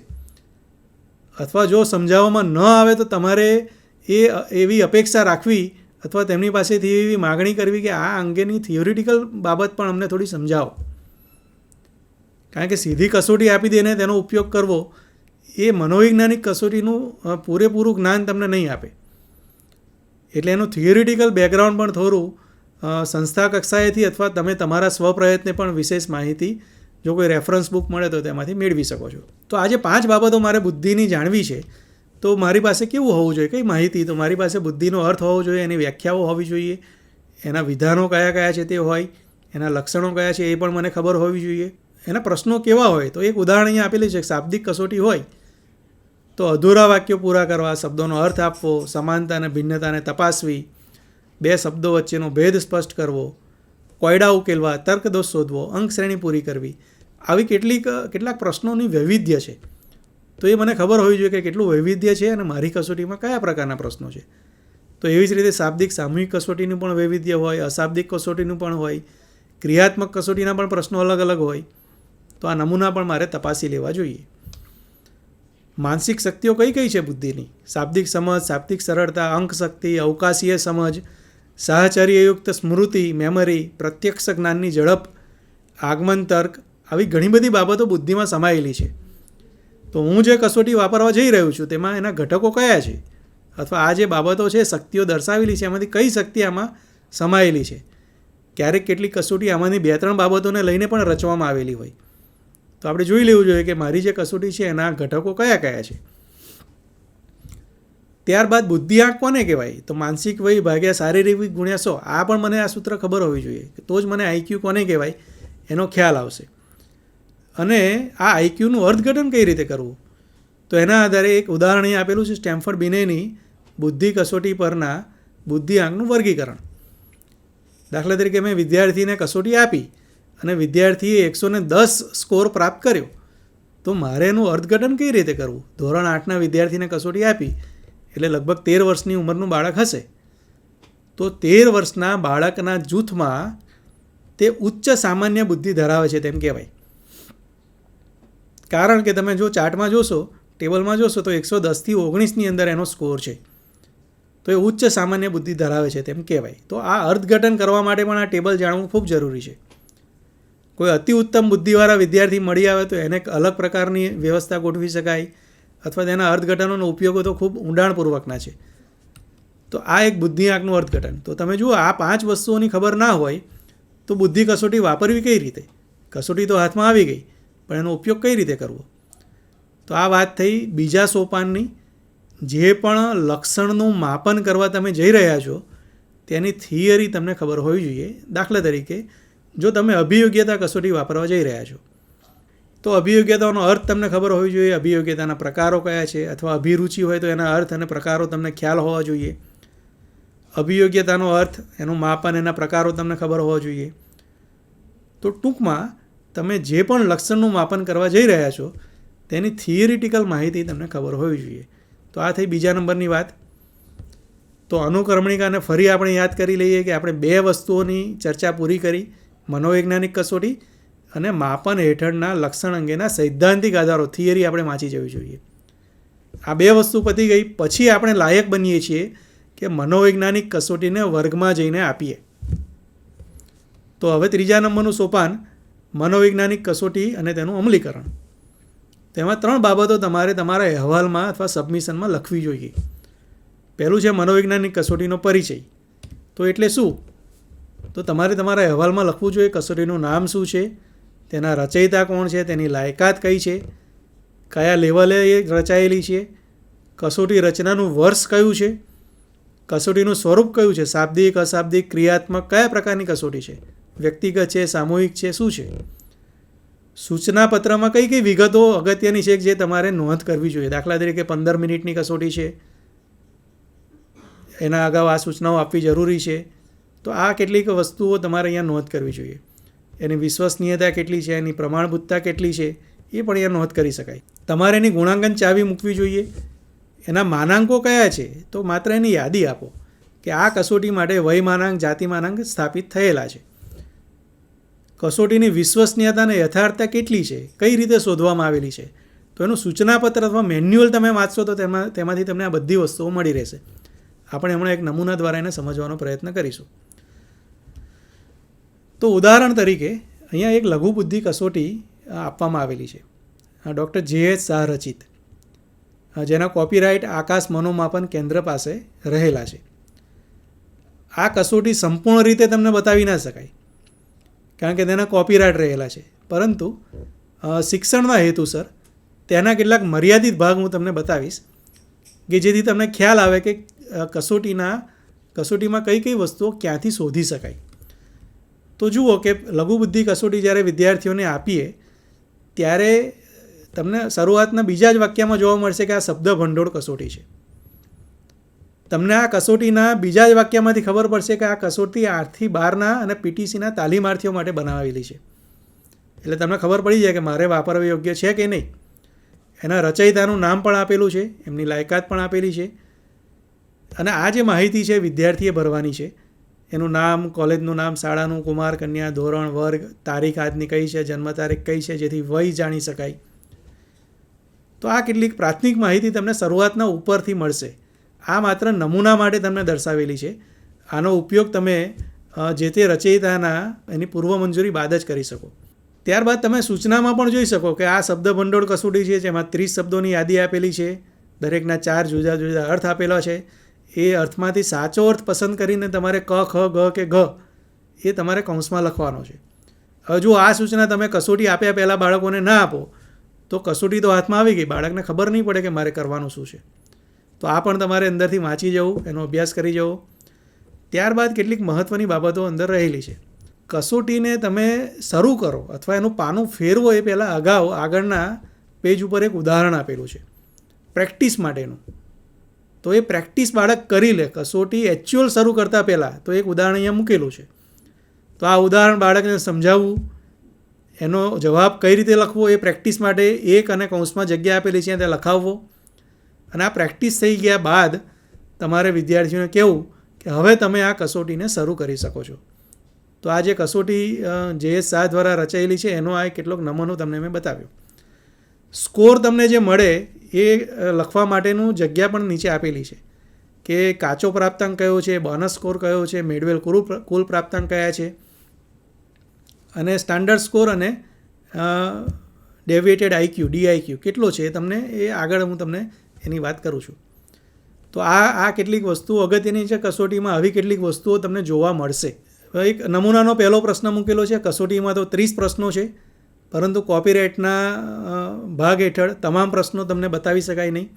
અથવા જો સમજાવવામાં ન આવે તો તમારે એવી અપેક્ષા રાખવી અથવા તેમની પાસેથી એવી માગણી કરવી કે આ અંગેની થિયોરિટિકલ બાબત પણ અમને થોડી સમજાવો. કારણ કે સીધી કસોટી આપી દઈને તેનો ઉપયોગ કરવો એ મનોવૈજ્ઞાનિક કસોટીનું પૂરેપૂરું જ્ઞાન તમને નહીં આપે. એટલે એનું થિયોરિટિકલ બેકગ્રાઉન્ડ પણ થોડું સંસ્થા કક્ષાએથી અથવા તમે તમારા સ્વપ્રયત્ને પણ વિશેષ માહિતી જો કોઈ રેફરન્સ બુક મળે તો તેમાંથી મેળવી શકો છો. તો આજે 5 બાબતો મારે બુદ્ધિની જાણવી છે તો મારી પાસે કેવું હોવું જોઈએ, કઈ માહિતી? તો મારી પાસે બુદ્ધિનો અર્થ હોવો જોઈએ, એની વ્યાખ્યાઓ હોવી જોઈએ, એના વિધાનો કયા કયા છે તે હોય, એના લક્ષણો કયા છે એ પણ મને ખબર હોવી જોઈએ, એના પ્રશ્નો કેવા હોય. તો એક ઉદાહરણ અહીંયા આપેલું છે, શાબ્દિક કસોટી હોય તો અધૂરા વાક્યો પૂરા કરવા, શબ્દોનો અર્થ આપવો, સમાનતા અને ભિન્નતાને તપાસવી, 2 શબ્દો વચ્ચેનો ભેદ સ્પષ્ટ કરવો, કોયડા ઉકેલવા, તર્કદોષ શોધવો, અંક શ્રેણી પૂરી કરવી. આવી કેટલાક પ્રશ્નોની વૈવિધ્ય છે. તો એ મને ખબર હોવી જોઈએ કે કેટલું વૈવિધ્ય છે અને મારી કસોટીમાં કયા પ્રકારના પ્રશ્નો છે. તો એવી જ રીતે શાબ્દિક સામૂહિક કસોટીનું પણ વૈવિધ્ય હોય, અશાબ્દિક કસોટીનું પણ હોય, ક્રિયાત્મક કસોટીના પણ પ્રશ્નો અલગ અલગ હોય. તો આ નમૂના પણ મારે તપાસી લેવા જોઈએ. માનસિક શક્તિઓ કઈ છે બુદ્ધિની? શાબ્દિક સમજ, શાબ્દિક સરળતા, અંક શક્તિ, અવકાશીય સમજ, સાહચર્યયુક્ત સ્મૃતિ, મેમરી, પ્રત્યક્ષ જ્ઞાનની ઝડપ, આગમન તર્ક, આવી ઘણી બધી બાબતો બુદ્ધિમાં સમાયેલી છે. તો હું જે કસોટી વાપરવા જઈ રહ્યો છું તેમાં એના ઘટકો કયા છે, અથવા આ જે બાબતો છે, શક્તિઓ દર્શાવેલી છે, એમાંથી કઈ શક્તિ આમાં સમાયેલી છે. ક્યારેક કેટલીક કસોટી આમાંની 2-3 બાબતોને લઈને પણ રચવામાં આવેલી હોય. તો આપણે જોઈ લેવું જોઈએ કે મારી જે કસોટી છે એના ઘટકો કયા કયા છે. ત્યારબાદ બુદ્ધિઆંક કોને કહેવાય? તો માનસિક વય ભાગ્યા શારીરિક ગુણ્યા 100. આ પણ મને આ સૂત્ર ખબર હોવી જોઈએ, તો જ મને આઈક્યુ કોને કહેવાય એનો ખ્યાલ આવશે. અને આ આઈક્યુનું અર્થઘટન કઈ રીતે કરવું, તો એના આધારે એક ઉદાહરણ અહીં આપેલું છે સ્ટેમફર્ડ બિનેની બુદ્ધિ કસોટી પરના બુદ્ધિઆંકનું વર્ગીકરણ. દાખલા તરીકે મેં વિદ્યાર્થીને કસોટી આપી અને વિદ્યાર્થીએ 110 સ્કોર પ્રાપ્ત કર્યો, તો મારે એનું અર્થઘટન કઈ રીતે કરવું. ધોરણ 8ના વિદ્યાર્થીને કસોટી આપી એટલે લગભગ 13 વર્ષની ઉંમરનું બાળક હશે, તો 13 વર્ષના બાળકના જૂથમાં તે ઉચ્ચ સામાન્ય બુદ્ધિ ધરાવે છે તેમ કહેવાય. કારણ કે તમે જો ચાર્ટમાં જોશો, ટેબલમાં જોશો તો 110થી 19ની અંદર એનો સ્કોર છે, તો એ ઉચ્ચ સામાન્ય બુદ્ધિ ધરાવે છે તેમ કહેવાય. તો આ અર્થઘટન કરવા માટે પણ આ ટેબલ જાણવું ખૂબ જરૂરી છે. કોઈ અતિ ઉત્તમ બુદ્ધિવાળા વિદ્યાર્થી મળી આવે તો એને અલગ પ્રકારની વ્યવસ્થા ગોઠવી શકાય, અથવા તેના અર્થઘટનોનો ઉપયોગો તો ખૂબ ઊંડાણપૂર્વકના છે. તો આ એક બુદ્ધિઆંકનું અર્થઘટન. તો તમે જુઓ, આ 5 વસ્તુઓની ખબર ના હોય તો બુદ્ધિ કસોટી વાપરવી કઈ રીતે. કસોટી તો હાથમાં આવી ગઈ, પણ એનો ઉપયોગ કઈ રીતે કરવો. તો આ વાત થઈ બીજા સોપાનની. જે પણ લક્ષણનું માપન કરવા તમે જઈ રહ્યા છો તેની થિયરી તમને ખબર હોવી જોઈએ. દાખલા તરીકે જો તમે અભિયોગ્યતા કસોટી વાપરવા જઈ રહ્યા છો તો અભિયોગ્યતાનો અર્થ તમને ખબર હોવી જોઈએ, અભિયોગ્યતાના પ્રકારો કયા છે, અથવા અભિરુચિ હોય તો એના અર્થ અને પ્રકારો તમને ખ્યાલ હોવા જોઈએ. અભિયોગ્યતાનો અર્થ, એનું માપન, એના પ્રકારો તમને ખબર હોવા જોઈએ. તો ટૂંકમાં તમે જે પણ લક્ષણનું માપન કરવા જઈ રહ્યા છો તેની થિયરિટિકલ માહિતી તમને ખબર હોવી જોઈએ. તો આ થઈ બીજા નંબરની વાત. તો અનુક્રમણિકાને ફરી આપણે યાદ કરી લઈએ કે આપણે 2 વસ્તુઓની ચર્ચા પૂરી કરી, મનોવૈજ્ઞાનિક કસોટી અને માપન હેઠળના લક્ષણ અંગેના સૈદ્ધાંતિક આધારો, થિયરી આપણે વાંચી જવી જોઈએ. આ 2 વસ્તુ પતી ગઈ પછી આપણે લાયક બનીએ છીએ કે મનોવૈજ્ઞાનિક કસોટીને વર્ગમાં જઈને આપીએ. તો હવે ત્રીજા નંબરનું સોપાન મનોવૈજ્ઞાનિક કસોટી અને તેનું અમલીકરણ. તેમાં 3 બાબતો તમારે તમારા અહેવાલમાં અથવા સબમિશનમાં લખવી જોઈએ. પહેલું છે મનોવૈજ્ઞાનિક કસોટીનો પરિચય. તો એટલે શું? તો તમારે તમારા અહેવાલમાં લખવું જોઈએ કસોટીનું નામ શું છે, તેના રચયિતા કોણ છે, તેની લાયકાત કઈ છે, કયા લેવલે એ રચાયેલી છે, કસોટી રચનાનું વર્ષ કયું છે, કસોટીનું સ્વરૂપ કયું છે, શાબ્દિક, અશાબ્દિક, ક્રિયાત્મક, કયા પ્રકારની કસોટી છે, વ્યક્તિગત છે, સામૂહિક છે, શું છે. સૂચનાપત્રમાં કઈ કઈ વિગતો અગત્યની છે જે તમારે નોંધ કરવી જોઈએ. દાખલા તરીકે 15 મિનિટની કસોટી છે, એના અગાઉ આ સૂચનાઓ આપવી જરૂરી છે. તો આ કેટલીક વસ્તુઓ તમારે અહીંયા નોંધ કરવી જોઈએ. એની વિશ્વસનીયતા કેટલી છે, એની પ્રમાણભૂતતા કેટલી છે, એ પણ અહીંયા નોંધ કરી શકાય. તમારે એની ગુણાંકન ચાવી મૂકવી જોઈએ. એના માનાંકો કયા છે, તો માત્ર એની યાદી આપો કે આ કસોટી માટે વય માનાંક, જાતિ માનાંક સ્થાપિત થયેલા છે. કસોટીની વિશ્વસનીયતા અને યથાર્થતા કેટલી છે, કઈ રીતે શોધવામાં આવેલી છે. તો એનું સૂચનાપત્ર અથવા મેન્યુઅલ તમે વાંચશો તો તેમાંથી તમને આ બધી વસ્તુઓ મળી રહેશે. આપણે હમણાં એક નમૂના દ્વારા એને સમજવાનો પ્રયત્ન કરીશું. તો ઉદાહરણ તરીકે અહીંયા એક લઘુ બુદ્ધિ કસોટી આપવામાં આવેલી છે, ડૉક્ટર J.H. શાહ રચિત, જેના કોપીરાઇટ આકાશ મનોમાપન કેન્દ્ર પાસે રહેલા છે. આ કસોટી સંપૂર્ણ રીતે તમને બતાવી ના શકાય કારણ કે તેના કોપીરાઇટ રહેલા છે, પરંતુ શિક્ષણના હેતુસર તેના કેટલાક મર્યાદિત ભાગ હું તમને બતાવીશ કે જેથી તમને ખ્યાલ આવે કે કસોટીમાં કઈ કઈ વસ્તુઓ ક્યાંથી શોધી શકાય. તો જુઓ કે લઘુબુદ્ધિ કસોટી જ્યારે વિદ્યાર્થીઓને આપીએ ત્યારે તમને શરૂઆતના બીજા જ વાક્યમાં જોવા મળશે કે આ શબ્દ ભંડોળ કસોટી છે. તમને આ કસોટીના બીજા જ વાક્યમાંથી ખબર પડશે કે આ કસોટી 8 થી 12ના અને પીટીસીના તાલીમાર્થીઓ માટે બનાવેલી છે. એટલે તમને ખબર પડી જાય કે મારે વાપરવા યોગ્ય છે કે નહીં. એના રચયિતાનું નામ પણ આપેલું છે, એમની લાયકાત પણ આપેલી છે, અને આ જે માહિતી છે વિદ્યાર્થીએ ભરવાની છે, એનું નામ, કોલેજનું નામ, શાળાનું, કુમાર, કન્યા, ધોરણ, વર્ગ, તારીખ આજની કઈ છે, જન્મ તારીખ કઈ છે, જેથી વય જાણી શકાય. તો આ કેટલીક પ્રાથમિક માહિતી તમને શરૂઆતના ઉપરથી મળશે. આ માત્ર નમૂના માટે તમને દર્શાવેલી છે. આનો ઉપયોગ તમે જે તે રચયિતાના એની પૂર્વ મંજૂરી બાદ જ કરી શકો. ત્યારબાદ તમે સૂચનામાં પણ જોઈ શકો કે આ શબ્દ ભંડોળ કસોટી છે, જેમાં 30 શબ્દોની યાદી આપેલી છે, દરેકના 4 જુદા જુદા અર્થ આપેલા છે. એ અર્થમાંથી સાચો અર્થ પસંદ કરીને તમારે ક, ખ, ગ કે ઘ એ તમારે કૌંસમાં લખવાનો છે. હવે જો આ સૂચના તમે કસોટી આપ્યા પહેલાં બાળકોને ના આપો તો કસોટી તો હાથમાં આવી ગઈ, બાળકને ખબર નહીં પડે કે મારે કરવાનું શું છે. તો આ પણ તમારે અંદરથી વાંચી જવું, એનો અભ્યાસ કરી જવો. ત્યારબાદ કેટલીક મહત્ત્વની બાબતો અંદર રહેલી છે. કસોટીને તમે શરૂ કરો અથવા એનું પાનું ફેરવો એ પહેલાં અગાઉ આગળના પેજ ઉપર એક ઉદાહરણ આપેલું છે પ્રેક્ટિસ માટેનું. તો એ પ્રેક્ટિસ બાળક કરી લે. કસોટી એકચ્યુઅલ શરૂ કરતાં પહેલાં તો એક ઉદાહરણ અહીંયા મૂકેલું છે. તો આ ઉદાહરણ બાળકને સમજાવવું, એનો જવાબ કઈ રીતે લખવો એ પ્રેક્ટિસ માટે એક અને કૌંસમાં જગ્યા આપેલી છે ત્યાં લખાવવો. અને આ પ્રેક્ટિસ થઈ ગયા બાદ તમારે વિદ્યાર્થીઓને કહેવું કે હવે તમે આ કસોટીને શરૂ કરી શકો છો. તો આ જે કસોટી JS શાહ દ્વારા રચાયેલી છે એનો આ કેટલોક નમૂનો તમને મેં બતાવ્યો. સ્કોર તમને જે મળે એ લખવા માટેનું જગ્યા પણ નીચે આપેલી છે કે કાચો પ્રાપ્તાંક કયો છે, બોનસ સ્કોર કયો છે, મેળવેલ કુલ પ્રાપ્તાંક કયા છે, અને સ્ટાન્ડર્ડ સ્કોર અને ડેવિએટેડ IQ DIQ કેટલો છે તમને એ આગળ હું તમને એની વાત કરું છું. તો આ કેટલીક વસ્તુઓ અગત્યની છે. કસોટીમાં આવી કેટલીક વસ્તુઓ તમને જોવા મળશે. એક નમૂનાનો પહેલો પ્રશ્ન મૂકેલો છે. કસોટીમાં તો 30 પ્રશ્નો છે, પરંતુ કોપીરાઇટના ભાગ હેઠળ તમામ પ્રશ્નો તમને બતાવી શકાય નહીં.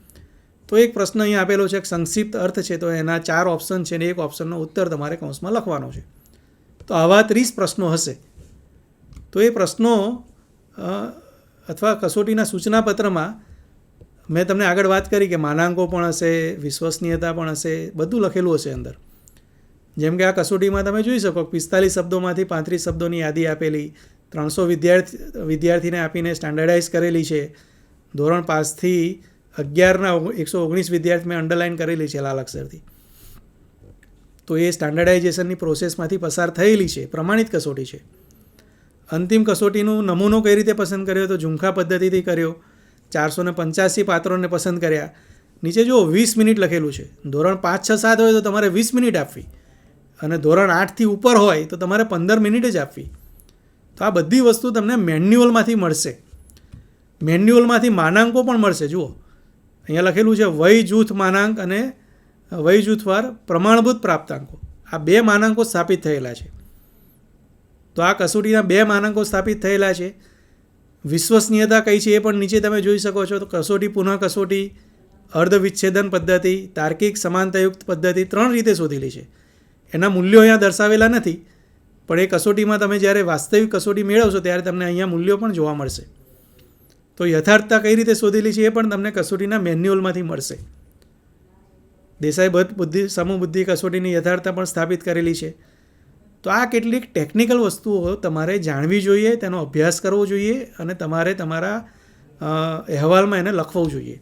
તો એક પ્રશ્ન અહીં આપેલો છે, સંક્ષિપ્ત અર્થ છે, તો એના 4 ઓપ્શન છે ને એક ઓપ્શનનો ઉત્તર તમારે કૌંસમાં લખવાનો છે. તો આવા 30 પ્રશ્નો હશે. તો એ પ્રશ્નો અથવા કસોટીના સૂચનાપત્રમાં મેં તમને આગળ વાત કરી કે માનાંકો પણ હશે, વિશ્વસનીયતા પણ હશે, બધું લખેલું હશે અંદર. જેમ કે આ કસોટીમાં તમે જોઈ શકો 45 શબ્દોમાંથી 35 શબ્દોની યાદી આપેલી, 300 વિદ્યાર્થીને આપીને સ્ટાન્ડર્ડાઇઝ કરેલી છે. ધોરણ 5થી 11ના 119 વિદ્યાર્થી મેં અંડરલાઇન કરેલી છે લાલ અક્ષરથી. તો એ સ્ટાન્ડર્ડાઇઝેશનની પ્રોસેસમાંથી પસાર થયેલી છે, પ્રમાણિત કસોટી છે. અંતિમ કસોટીનું નમૂનો કઈ રીતે પસંદ કર્યો તો ઝુમખા પદ્ધતિથી કર્યો. 485 પાત્રોને પસંદ કર્યા. નીચે જુઓ 20 મિનિટ લખેલું છે. ધોરણ 5, 6, 7 હોય તો તમારે 20 મિનિટ આપવી, અને ધોરણ 8થી ઉપર હોય તો તમારે 15 મિનિટ જ આપવી. તો આ બધી વસ્તુ તમને મેન્યુઅલમાંથી મળશે. મેન્યુઅલમાંથી માનાંકો પણ મળશે. જુઓ અહીંયા લખેલું છે વય જૂથ માનાંક અને વય જૂથવાર પ્રમાણભૂત પ્રાપ્તાંકો. આ 2 માનાંકો સ્થાપિત થયેલા છે. તો આ કસોટીના 2 માનાંકો સ્થાપિત થયેલા છે. વિશ્વસનીયતા કઈ છે એ પણ નીચે તમે જોઈ શકો છો. તો કસોટી પુનઃ કસોટી, અર્ધ વિચ્છેદન પદ્ધતિ, તાર્કિક સમાનતાયુક્ત પદ્ધતિ 3 રીતે શોધેલી છે. એના મૂલ્યો અહીંયા દર્શાવેલા નથી, પણ એ કસોટીમાં તમે જ્યારે વાસ્તવિક કસોટી મેળવશો ત્યારે તમને અહીંયા મૂલ્યો પણ જોવા મળશે. તો યથાર્થતા કઈ રીતે શોધેલી છે એ પણ તમને કસોટીના મેન્યુઅલમાંથી મળશે. દેસાઈ બુદ્ધિ સમૂહ બુદ્ધિ કસોટીની યથાર્થતા પણ સ્થાપિત કરેલી છે. તો આ કેટલીક ટેકનિકલ વસ્તુઓ તમારે જાણવી જોઈએ, તેનો અભ્યાસ કરવો જોઈએ અને તમારે તમારા અહેવાલમાં એને લખવું જોઈએ.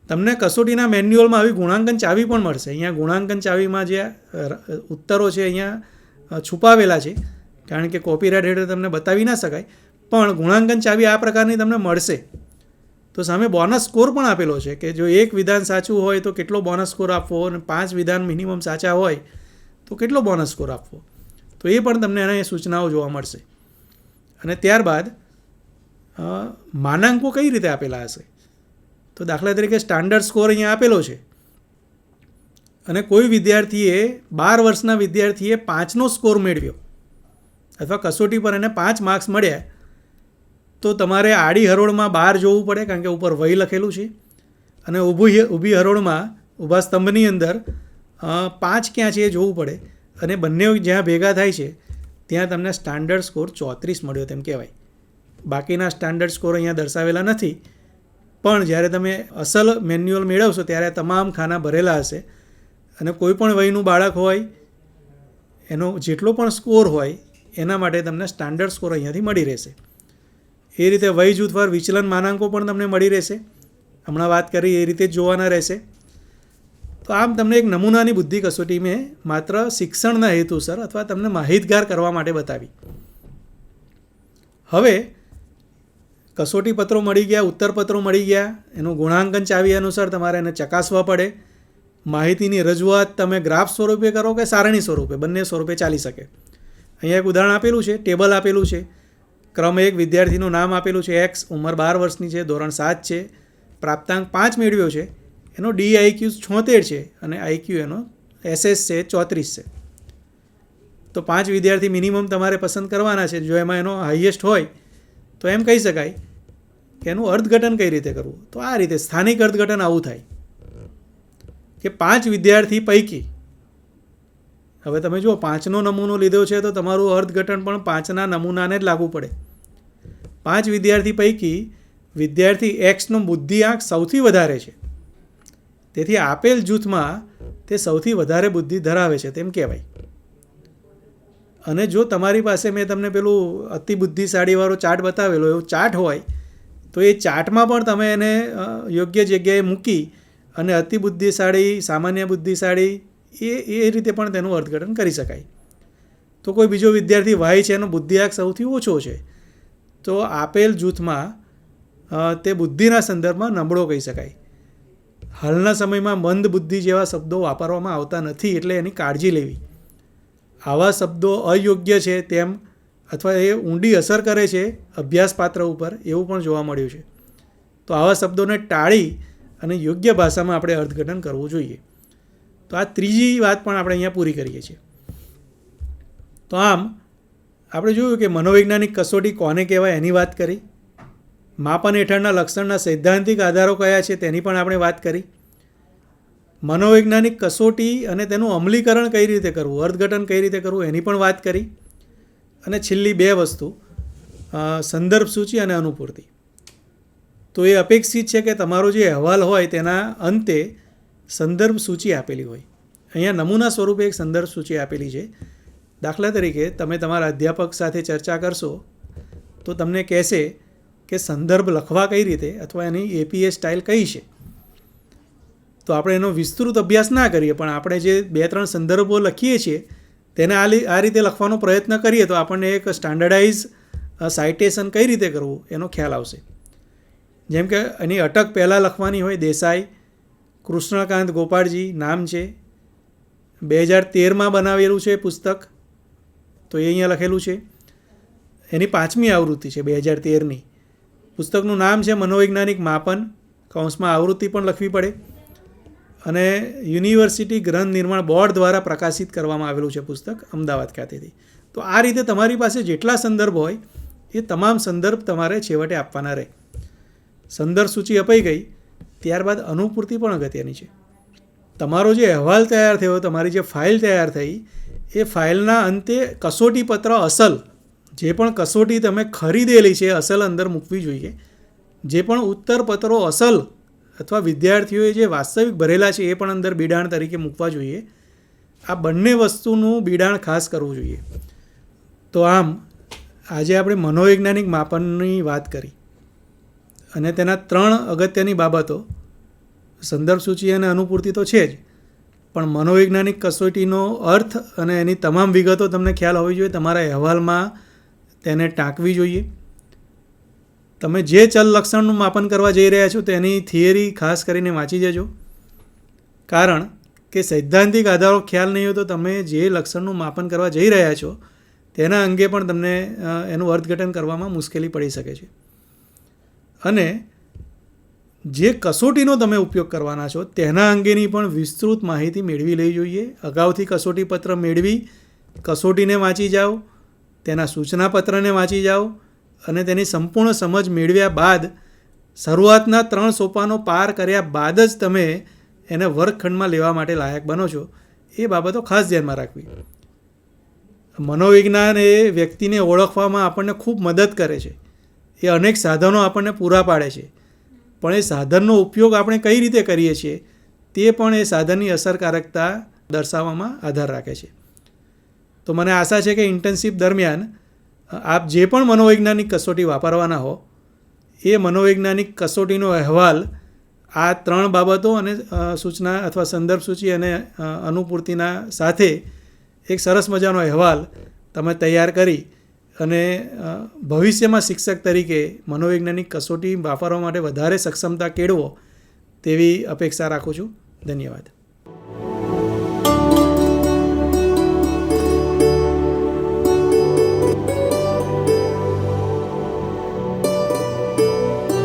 તમને કસોટીના મેન્યુઅલમાં આવી ગુણાંકન ચાવી પણ મળશે. અહીંયા ગુણાંકન ચાવીમાં જે ઉત્તરો છે અહીંયા છુપાવેલા છે, કારણ કે કોપીરાઇટ હેઠળ તમને બતાવી ના શકાય, પણ ગુણાંકન ચાવી આ પ્રકારની તમને મળશે. તો સામે બોનસ સ્કોર પણ આપેલો છે કે જો એક વિધાન સાચું હોય તો કેટલો બોનસ સ્કોર આપવો, અને 5 વિધાન મિનિમમ સાચા હોય તો કેટલો બોનસ સ્કોર આપવો. તો એ પણ તમને એના સૂચનાઓ જોવા મળશે. અને ત્યારબાદ માનાંકો કઈ રીતે આપેલા હશે. તો દાખલા તરીકે સ્ટાન્ડર્ડ સ્કોર અહીંયા આપેલો છે, અને કોઈ વિદ્યાર્થીએ 12 વર્ષના વિદ્યાર્થીએ 5નો સ્કોર મેળવ્યો અથવા કસોટી પર એને 5 માર્ક્સ મળ્યા, તો તમારે આડી હરોળમાં 12 જોવું પડે, કારણ કે ઉપર વય લખેલું છે, અને ઊભી હરોળમાં ઊભા સ્તંભની અંદર 5 ક્યાં છે એ જોવું પડે, અને બંને જ્યાં ભેગા થાય છે ત્યાં તમને સ્ટાન્ડર્ડ સ્કોર 34 મળ્યો તેમ કહેવાય. બાકીના સ્ટાન્ડર્ડ સ્કોર અહીંયા દર્શાવેલા નથી, પણ જ્યારે તમે અસલ મેન્યુઅલ મેળવશો ત્યારે તમામ ખાના ભરેલા હશે, અને કોઈ પણ વયનું બાળક હોય એનો જેટલો પણ સ્કોર હોય એના માટે તમને સ્ટાન્ડર્ડ સ્કોર અહીંયાથી મળી રહેશે. એ રીતે વય જૂથવાર વિચલન માનાંકો પણ તમને મળી રહેશે. હમણાં વાત કરી એ રીતે જ જોવાના રહેશે. તો આમ તમને એક નમૂનાની બુદ્ધિ કસોટી મેં માત્ર શિક્ષણના હેતુસર અથવા તમને માહિતગાર કરવા માટે બતાવી. હવે કસોટી પત્રો મળી ગયા, ઉત્તરપત્રો મળી ગયા, એનું ગુણાંકન ચાવી અનુસાર તમારે એને ચકાસવા પડે. માહિતીની રજૂઆત તમે ગ્રાફ સ્વરૂપે કરો કે સારણી સ્વરૂપે, બંને સ્વરૂપે ચાલી શકે. અહીંયા એક ઉદાહરણ આપેલું છે, ટેબલ આપેલું છે. ક્રમ 1 વિદ્યાર્થીનું નામ આપેલું છે X, ઉંમર 12 વર્ષની છે, ધોરણ 7 છે, પ્રાપ્તાંક 5 મેળવ્યો છે, એનો DIQ 76 છે અને IQ એનો SS છે 34 છે. તો 5 વિદ્યાર્થી મિનિમમ તમારે પસંદ કરવાના છે. જો એમાં એનો હાઈએસ્ટ હોય તો એમ કહી શકાય કે એનું અર્થઘટન કઈ રીતે કરવું. તો આ રીતે સ્થાનિક અર્થઘટન આવું થાય કે 5 વિદ્યાર્થી પૈકી હવે તમે જુઓ 5નો નમૂનો લીધો છે તો તમારું અર્થઘટન પણ 5ના નમૂનાને જ લાગુ પડે. 5 વિદ્યાર્થી પૈકી વિદ્યાર્થી એક્સનો બુદ્ધિઆંક સૌથી વધારે છે, તેથી આપેલ જૂથમાં તે સૌથી વધારે બુદ્ધિ ધરાવે છે તેમ કહેવાય. અને જો તમારી પાસે મેં તમને પેલું અતિ બુદ્ધિશાળીવાળો ચાર્ટ બતાવેલો એવો ચાર્ટ હોય તો એ ચાર્ટમાં પણ તમે એને યોગ્ય જગ્યાએ મૂકી અને અતિ બુદ્ધિશાળી, સામાન્ય બુદ્ધિશાળી એ રીતે પણ તેનું અર્થઘટન કરી શકાય. તો કોઈ બીજો વિદ્યાર્થી વાય છે એનો બુદ્ધિઆંક સૌથી ઓછો છે, તો આપેલ જૂથમાં તે બુદ્ધિના સંદર્ભમાં નબળો કહી શકાય. હાલના સમયમાં મંદ બુદ્ધિ જેવા શબ્દો વાપરવામાં આવતા નથી, એટલે એની કાળજી લેવી. આવા શબ્દો અયોગ્ય છે તેમ અથવા એ ઊંડી અસર કરે છે અભ્યાસપાત્ર ઉપર એવું પણ જોવા મળ્યું છે. તો આવા શબ્દોને ટાળી અને યોગ્ય ભાષામાં આપણે અર્થઘટન કરવું જોઈએ. તો આ ત્રીજી વાત પણ આપણે અહીંયા પૂરી કરીએ છીએ. તો આમ આપણે જોયું કે મનોવૈજ્ઞાનિક કસોટી કોને કહેવાય એની વાત કરી, માપન હેઠળના લક્ષણના સૈદ્ધાંતિક આધારો કયા છે તેની પણ આપણે વાત કરી, મનોવૈજ્ઞાનિક કસોટી અને તેનું અમલીકરણ કઈ રીતે કરવું, અર્થઘટન કઈ રીતે કરવું એની પણ વાત કરી, અને છેલ્લી 2 વસ્તુ સંદર્ભ સૂચિ અને અનુપૂર્તિ. તો એ અપેક્ષિત છે કે તમારો જે અહેવાલ હોય તેના અંતે સંદર્ભ સૂચિ આપેલી હોય. અહીંયા નમૂના સ્વરૂપે એક સંદર્ભ સૂચિ આપેલી છે. દાખલા તરીકે તમે તમારા અધ્યાપક સાથે ચર્ચા કરશો તો તમને કહેશે કે સંદર્ભ લખવા કઈ રીતે અથવા એની APA સ્ટાઇલ કઈ છે. તો આપણે એનો વિસ્તૃત અભ્યાસ ના કરીએ, પણ આપણે જે 2-3 સંદર્ભો લખીએ છીએ તેને આ રીતે લખવાનો પ્રયત્ન કરીએ તો આપણને એક સ્ટાન્ડર્ડાઇઝ સાઇટેશન કઈ રીતે કરવું એનો ખ્યાલ આવશે. જેમ કે એની અટક પહેલાં લખવાની હોય, દેસાઈ કૃષ્ણકાંત ગોપાળજી નામ છે, 2013માં બનાવેલું છે પુસ્તક, તો એ અહીંયા લખેલું છે. એની 5મી આવૃત્તિ છે 2013ની. પુસ્તકનું નામ છે મનોવૈજ્ઞાનિક માપન, કૌંસમાં આવૃત્તિ પણ લખવી પડે, અને યુનિવર્સિટી ગ્રંથ નિર્માણ બોર્ડ દ્વારા પ્રકાશિત કરવામાં આવેલું છે પુસ્તક અમદાવાદ ખાતેથી. તો આ રીતે તમારી પાસે જેટલા સંદર્ભ હોય એ તમામ સંદર્ભ તમારે છેવટે આપવાના રહે. સંદર્ભ સૂચિ અપાઈ ગઈ, ત્યારબાદ અનુપૂર્તિ પણ અગત્યની છે. તમારો જે અહેવાલ તૈયાર થયો, તમારી જે ફાઇલ તૈયાર થઈ, એ ફાઇલના અંતે કસોટી પત્ર અસલ, જે પણ કસોટી તમે ખરીદેલી છે અસલ અંદર મૂકવી જોઈએ. જે પણ ઉત્તરપત્રો અસલ અથવા વિદ્યાર્થીઓએ જે વાસ્તવિક ભરેલા છે એ પણ અંદર બિડાણ તરીકે મૂકવા જોઈએ. આ બંને વસ્તુનું બિડાણ ખાસ કરવું જોઈએ. તો આમ આજે આપણે મનોવૈજ્ઞાનિક માપનની વાત કરી અને તેના 3 અગત્યની બાબતો, સંદર્ભ સૂચિ અને અનુપૂર્તિ તો છે જ, પણ મનોવૈજ્ઞાનિક કસોટીનો અર્થ અને એની તમામ વિગતો તમને ખ્યાલ હોવી જોઈએ. તમારા અહેવાલમાં તેને ટાંકવી જોઈએ. તમે જે ચલ લક્ષણનું માપન કરવા જઈ રહ્યા છો તેની થિયરી ખાસ કરીને વાંચી જજો, કારણ કે સૈદ્ધાંતિક આધારો ખ્યાલ નહીં હોય તો તમે જે લક્ષણનું માપન કરવા જઈ રહ્યા છો તેના અંગે પણ તમને એનું અર્થઘટન કરવામાં મુશ્કેલી પડી શકે છે. અને જે કસોટીનો તમે ઉપયોગ કરવાના છો તેના અંગેની પણ વિસ્તૃત માહિતી મેળવી લેવી જોઈએ. અગાઉથી કસોટી પત્ર મેળવી કસોટીને વાંચી જાઓ, તેના સૂચનાપત્રને વાંચી જાઓ, અને તેની સંપૂર્ણ સમજ મેળવ્યા બાદ શરૂઆતના 3 સોપાનો પાર કર્યા બાદ જ તમે એને વર્ગખંડમાં લેવા માટે લાયક બનો છો. એ બાબતો ખાસ ધ્યાનમાં રાખવી. મનોવિજ્ઞાન એ વ્યક્તિને ઓળખવામાં આપણને ખૂબ મદદ કરે છે. એ અનેક સાધનો આપણને પૂરા પાડે છે, પણ એ સાધનનો ઉપયોગ આપણે કઈ રીતે કરીએ છીએ તે પણ એ સાધનની અસરકારકતા દર્શાવવામાં આધાર રાખે છે. તો મને આશા છે કે ઇન્ટર્નશીપ દરમિયાન આપ જે પણ મનોવૈજ્ઞાનિક કસોટી વાપરવાના હો એ મનોવૈજ્ઞાનિક કસોટીનો અહેવાલ આ 3 બાબતો અને સૂચના અથવા સંદર્ભ સૂચિ અને અનુપૂર્તિના સાથે એક સરસ મજાનો અહેવાલ તમે તૈયાર કરી અને ભવિષ્યમાં શિક્ષક તરીકે મનોવૈજ્ઞાનિક કસોટી વાપરવા માટે વધારે સક્ષમતા કેળવો તેવી અપેક્ષા રાખું છું. ધન્યવાદ.